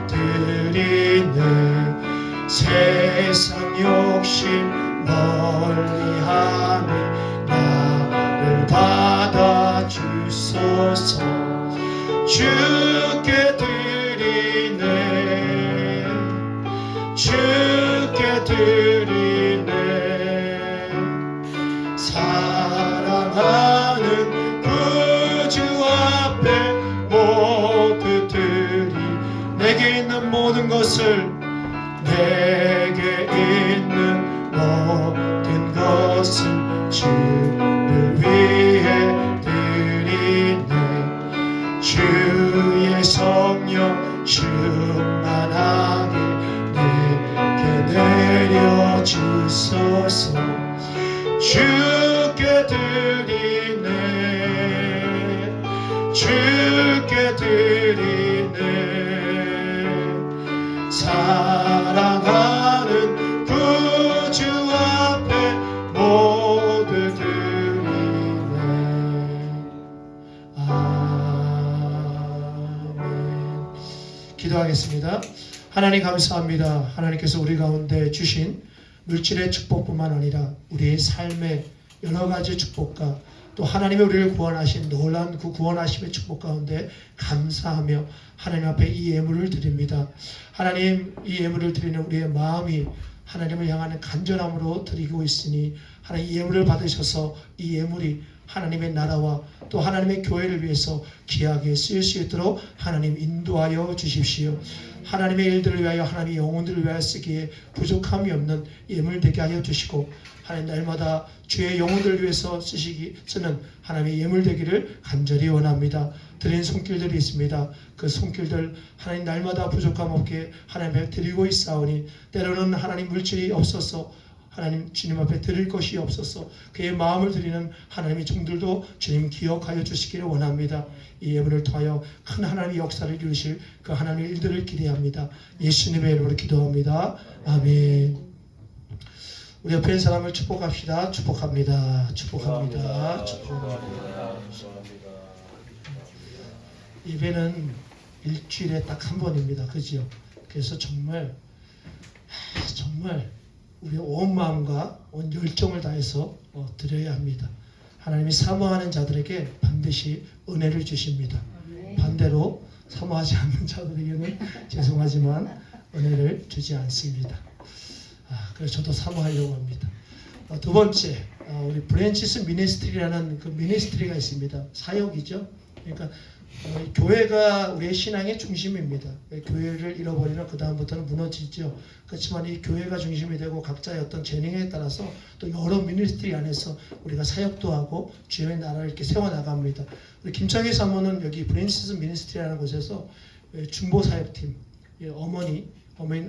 드리네. 세상 욕심 멀리하니 나를 받아주소서. 주께 드리네. 주께 드리네. 사랑하는 그 주 앞에 모두 드리. 내게 있는 모든 것을 내게 있는 모든 것을 주를 드리네 주께 드리네 사랑하는 구주 앞에 모두 드리네 아멘. 기도하겠습니다. 하나님 감사합니다. 하나님께서 우리 가운데 주신 물질의 축복뿐만 아니라 우리의 삶의 여러 가지 축복과 또 하나님의 우리를 구원하신 놀라운 그 구원하심의 축복 가운데 감사하며 하나님 앞에 이 예물을 드립니다. 하나님 이 예물을 드리는 우리의 마음이 하나님을 향하는 간절함으로 드리고 있으니 하나님 이 예물을 받으셔서 이 예물이 하나님의 나라와 또 하나님의 교회를 위해서 귀하게 쓰일 수 있도록 하나님 인도하여 주십시오. 하나님의 일들을 위하여 하나님의 영혼들을 위하여 쓰기에 부족함이 없는 예물 되게 하여 주시고 하나님 날마다 주의 영혼들을 위해서 쓰는 하나님의 예물 되기를 간절히 원합니다. 드린 손길들이 있습니다. 그 손길들 하나님 날마다 부족함 없게 하나님 앞에 드리고 있사오니 때로는 하나님 물질이 없어서 하나님 주님 앞에 드릴 것이 없어서 그의 마음을 드리는 하나님의 종들도 주님 기억하여 주시기를 원합니다. 이 예물을 통하여 큰 하나님의 역사를 이루실 그 하나님의 일들을 기대합니다. 예수님의 이름으로 기도합니다. 아멘. 우리 옆에 있는 사람을 축복합시다. 축복합니다. 축복합니다. 축복합니다. 예배는 일주일에 딱 한 번입니다. 그죠? 그래서 정말 우리의 온 마음과 온 열정을 다해서 드려야 합니다. 하나님이 사모하는 자들에게 반드시 은혜를 주십니다. 반대로 사모하지 않는 자들에게는 죄송하지만 은혜를 주지 않습니다. 그래서 저도 사모하려고 합니다. 두 번째, 우리 브랜치스 미니스트리라는 그 미니스트리가 있습니다. 사역이죠. 그러니까 교회가 우리의 신앙의 중심입니다. 교회를 잃어버리면 그 다음부터는 무너지죠. 그렇지만 이 교회가 중심이 되고 각자의 어떤 재능에 따라서 또 여러 미니스트리 안에서 우리가 사역도 하고 주의 나라를 이렇게 세워나갑니다. 우리 김창희 사모는 여기 브랜치스 미니스트리라는 곳에서 중보 사역팀,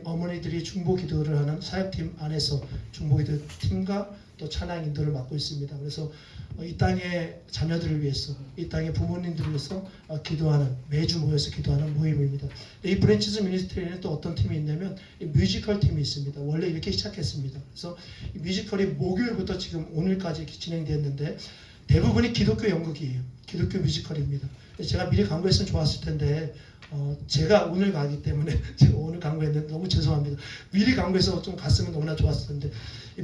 어머니들이 중보 기도를 하는 사역팀 안에서 중보 기도 팀과 또 찬양 인도를 맡고 있습니다. 그래서 이 땅의 자녀들을 위해서, 이 땅의 부모님들을 위해서 기도하는, 매주 모여서 기도하는 모임입니다. 이 브랜치스 미니스트리에는 또 어떤 팀이 있냐면 이 뮤지컬 팀이 있습니다. 원래 이렇게 시작했습니다. 그래서 이 뮤지컬이 목요일부터 지금 오늘까지 이렇게 진행됐는데 대부분이 기독교 연극이에요. 기독교 뮤지컬입니다. 제가 미리 광고했으면 좋았을 텐데 제가 오늘 가기 때문에 제가 오늘 광고했는데 너무 죄송합니다. 미리 광고해서 좀 갔으면 너무나 좋았을 텐데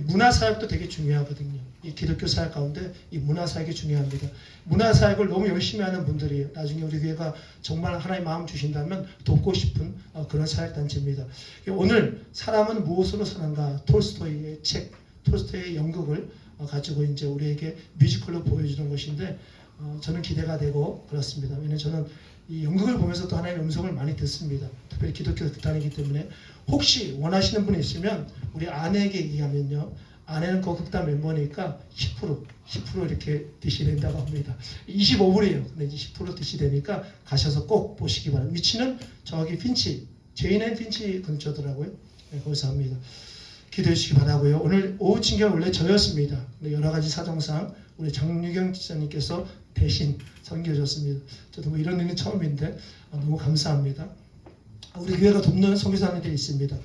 문화 사역도 되게 중요하거든요. 이 기독교 사역 가운데 이 문화 사역이 중요합니다. 문화 사역을 너무 열심히 하는 분들이 나중에 우리 교회가 정말 하나님 마음 주신다면 돕고 싶은 그런 사역 단체입니다. 오늘 사람은 무엇으로 사는가 톨스토이의 책, 톨스토이의 연극을 가지고 이제 우리에게 뮤지컬로 보여주는 것인데 저는 기대가 되고 그렇습니다. 왜냐하면 저는 이 연극을 보면서 또 하나님의 음성을 많이 듣습니다. 특별히 기독교 극단이기 때문에 혹시 원하시는 분이 있으면 우리 아내에게 얘기하면요. 아내는 그 극단 멤버니까 10% 이렇게 드시된다고 합니다. 25불이에요. 근데 이제 10% 드시되니까 가셔서 꼭 보시기 바랍니다. 위치는 저기 핀치, 제인 핀치 근처더라고요. 네, 거기서 합니다. 기도해 주시기 바라고요. 오늘 오후 친경 원래 저였습니다. 근데 여러 가지 사정상 우리 장유경 지사님께서 대신 선교해 줬습니다. 저도 뭐 이런 일은 처음인데 너무 감사합니다. 우리 교회가 돕는 선교사님들이 있습니다.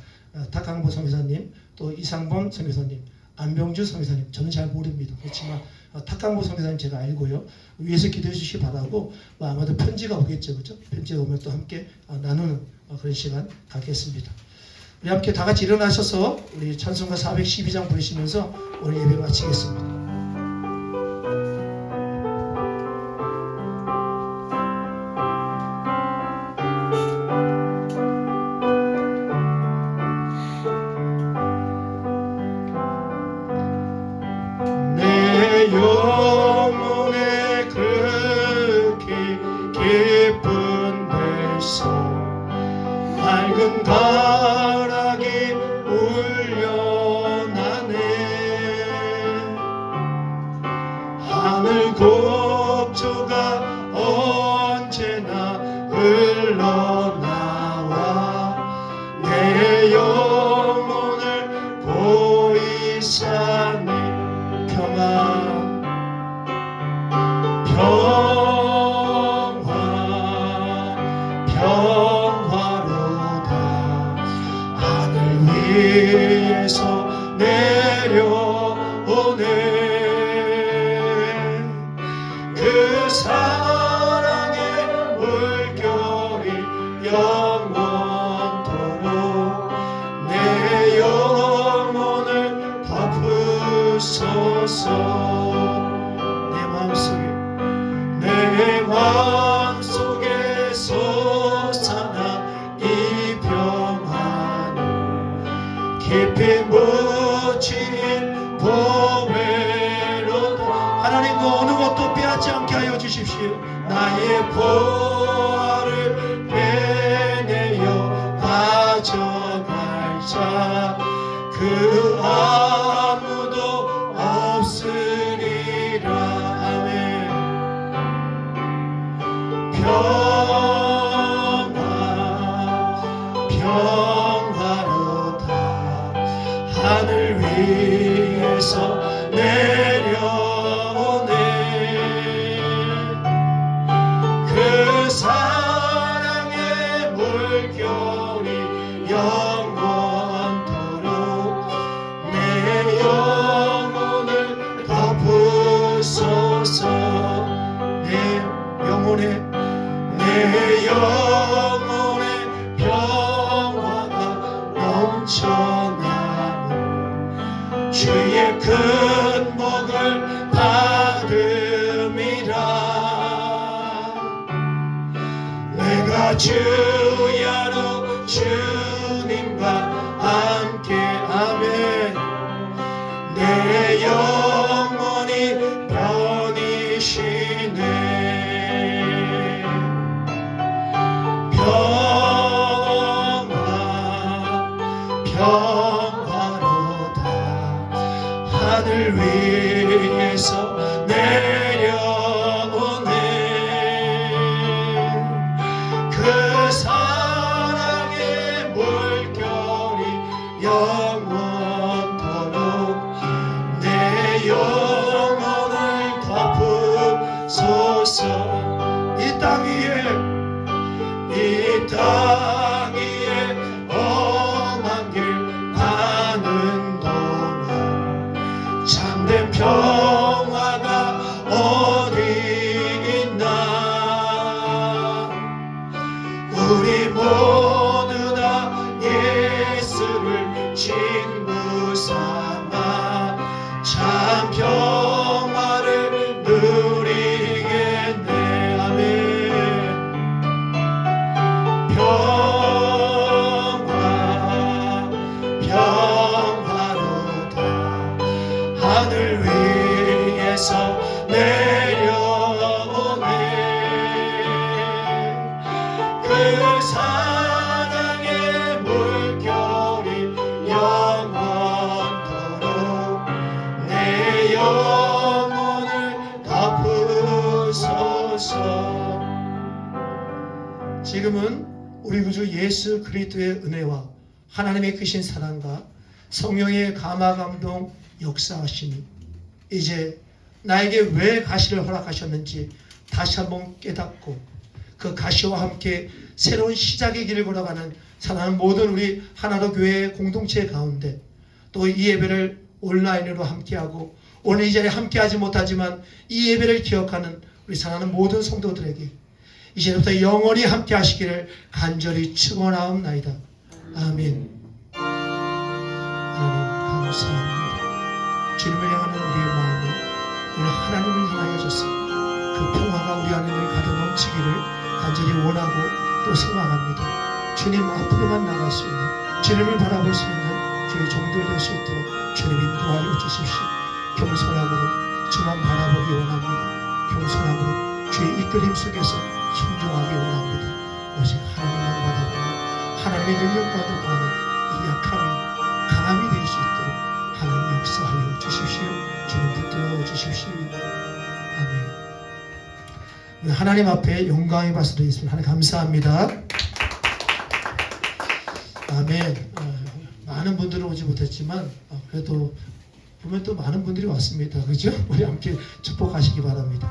탁강보 선교사님, 또 이상범 선교사님, 안병주 선교사님. 저는 잘 모릅니다. 그렇지만 탁강보 선교사님 제가 알고요. 위에서 기도해 주시기 바라고 아마도 편지가 오겠죠. 그렇죠? 편지가 오면 또 함께 나누는 그런 시간 갖겠습니다. 우리 함께 다 같이 일어나셔서 우리 찬송가 412장 부르시면서 오늘 예배 마치겠습니다. 내 영혼에 그렇게 깊은 데서 맑은 가락이 울려나네. 하늘 곡조가 언제나 흘러나와 내 영혼을 보이사네. 평안 평화로다. 하늘 위에서 내려오네. 그 사랑의 물결이 영원토록 내 영혼을 덮으소서. 내 마음속에 솟아나 이 평안을 깊이 묻힌 보배로다. 하나님 그 어느 것도 빼앗지 않게 하여 주십시오. 나의 보화를 빼내어 가져갈 자 그 아무도 없으리라. 아멘. 평화로다. 하늘 위에서 내려오네. 그 사랑의 물결이 영원토록 내 영혼을 덮으소서. 내 영혼의 평화가 넘쳐나는 주의 큰 복을 받음이라. 내가 주야로 주님과 함께 아멘. 내 영혼이 편이시네. 평화로다. 하늘 위에서 내려오네. 그 사랑의 물결이 영원토록 내 영혼을 덮으소서. 이 땅 위에 험한 길 가는 동안 참된 평화가 어디 있나. 우리 모두 다 예수를 친구 삼아 참 평화를 누리겠네. 아멘. 평화로다. 하늘 위에서 내려오네. 그 사랑의 물결이 영원토록 내 영혼을 덮으소서. 지금은 우리 구주 예수 그리스도의 은혜와 하나님의 크신 사랑과 성령의 감화 감동 역사하심이 이제 나에게 왜 가시를 허락하셨는지 다시 한번 깨닫고 그 가시와 함께 새로운 시작의 길을 걸어가는 사랑하는 모든 우리 하나로 교회 공동체 가운데 또 이 예배를 온라인으로 함께하고 오늘 이 자리에 함께하지 못하지만 이 예배를 기억하는 우리 사랑하는 모든 성도들에게 이제부터 영원히 함께 하시기를 간절히 축원하옵나이다. 아멘. 하나님 감사합니다. 주님을 향하는 우리의 마음이 오늘 하나님을 향하여져서 그 평화가 우리 안에 가득 넘치기를 간절히 원하고 또 소망합니다. 주님 앞으로만 나갈 수 있는 주님을 바라볼 수 있는 주의 종들 될 수 있도록 주님 인도하여 주십시오. 겸손함으로 주만 바라보기 원합니다. 겸손함으로 주의 이끌림 속에서 순종하기 원합니다. 오직 하나님만 바라보며 하나님의 능력과도 가는 이 약함이 강함이 될 수 있도록 하나님 역사하여 주십시오. 주님 붙들어 주십시오. 아멘. 우리 하나님 앞에 영광의 박수 드리겠습니다. 하나님 감사합니다. 아멘. 많은 분들은 오지 못했지만 그래도 보면 또 많은 분들이 왔습니다. 그죠? 우리 함께 축복하시기 바랍니다.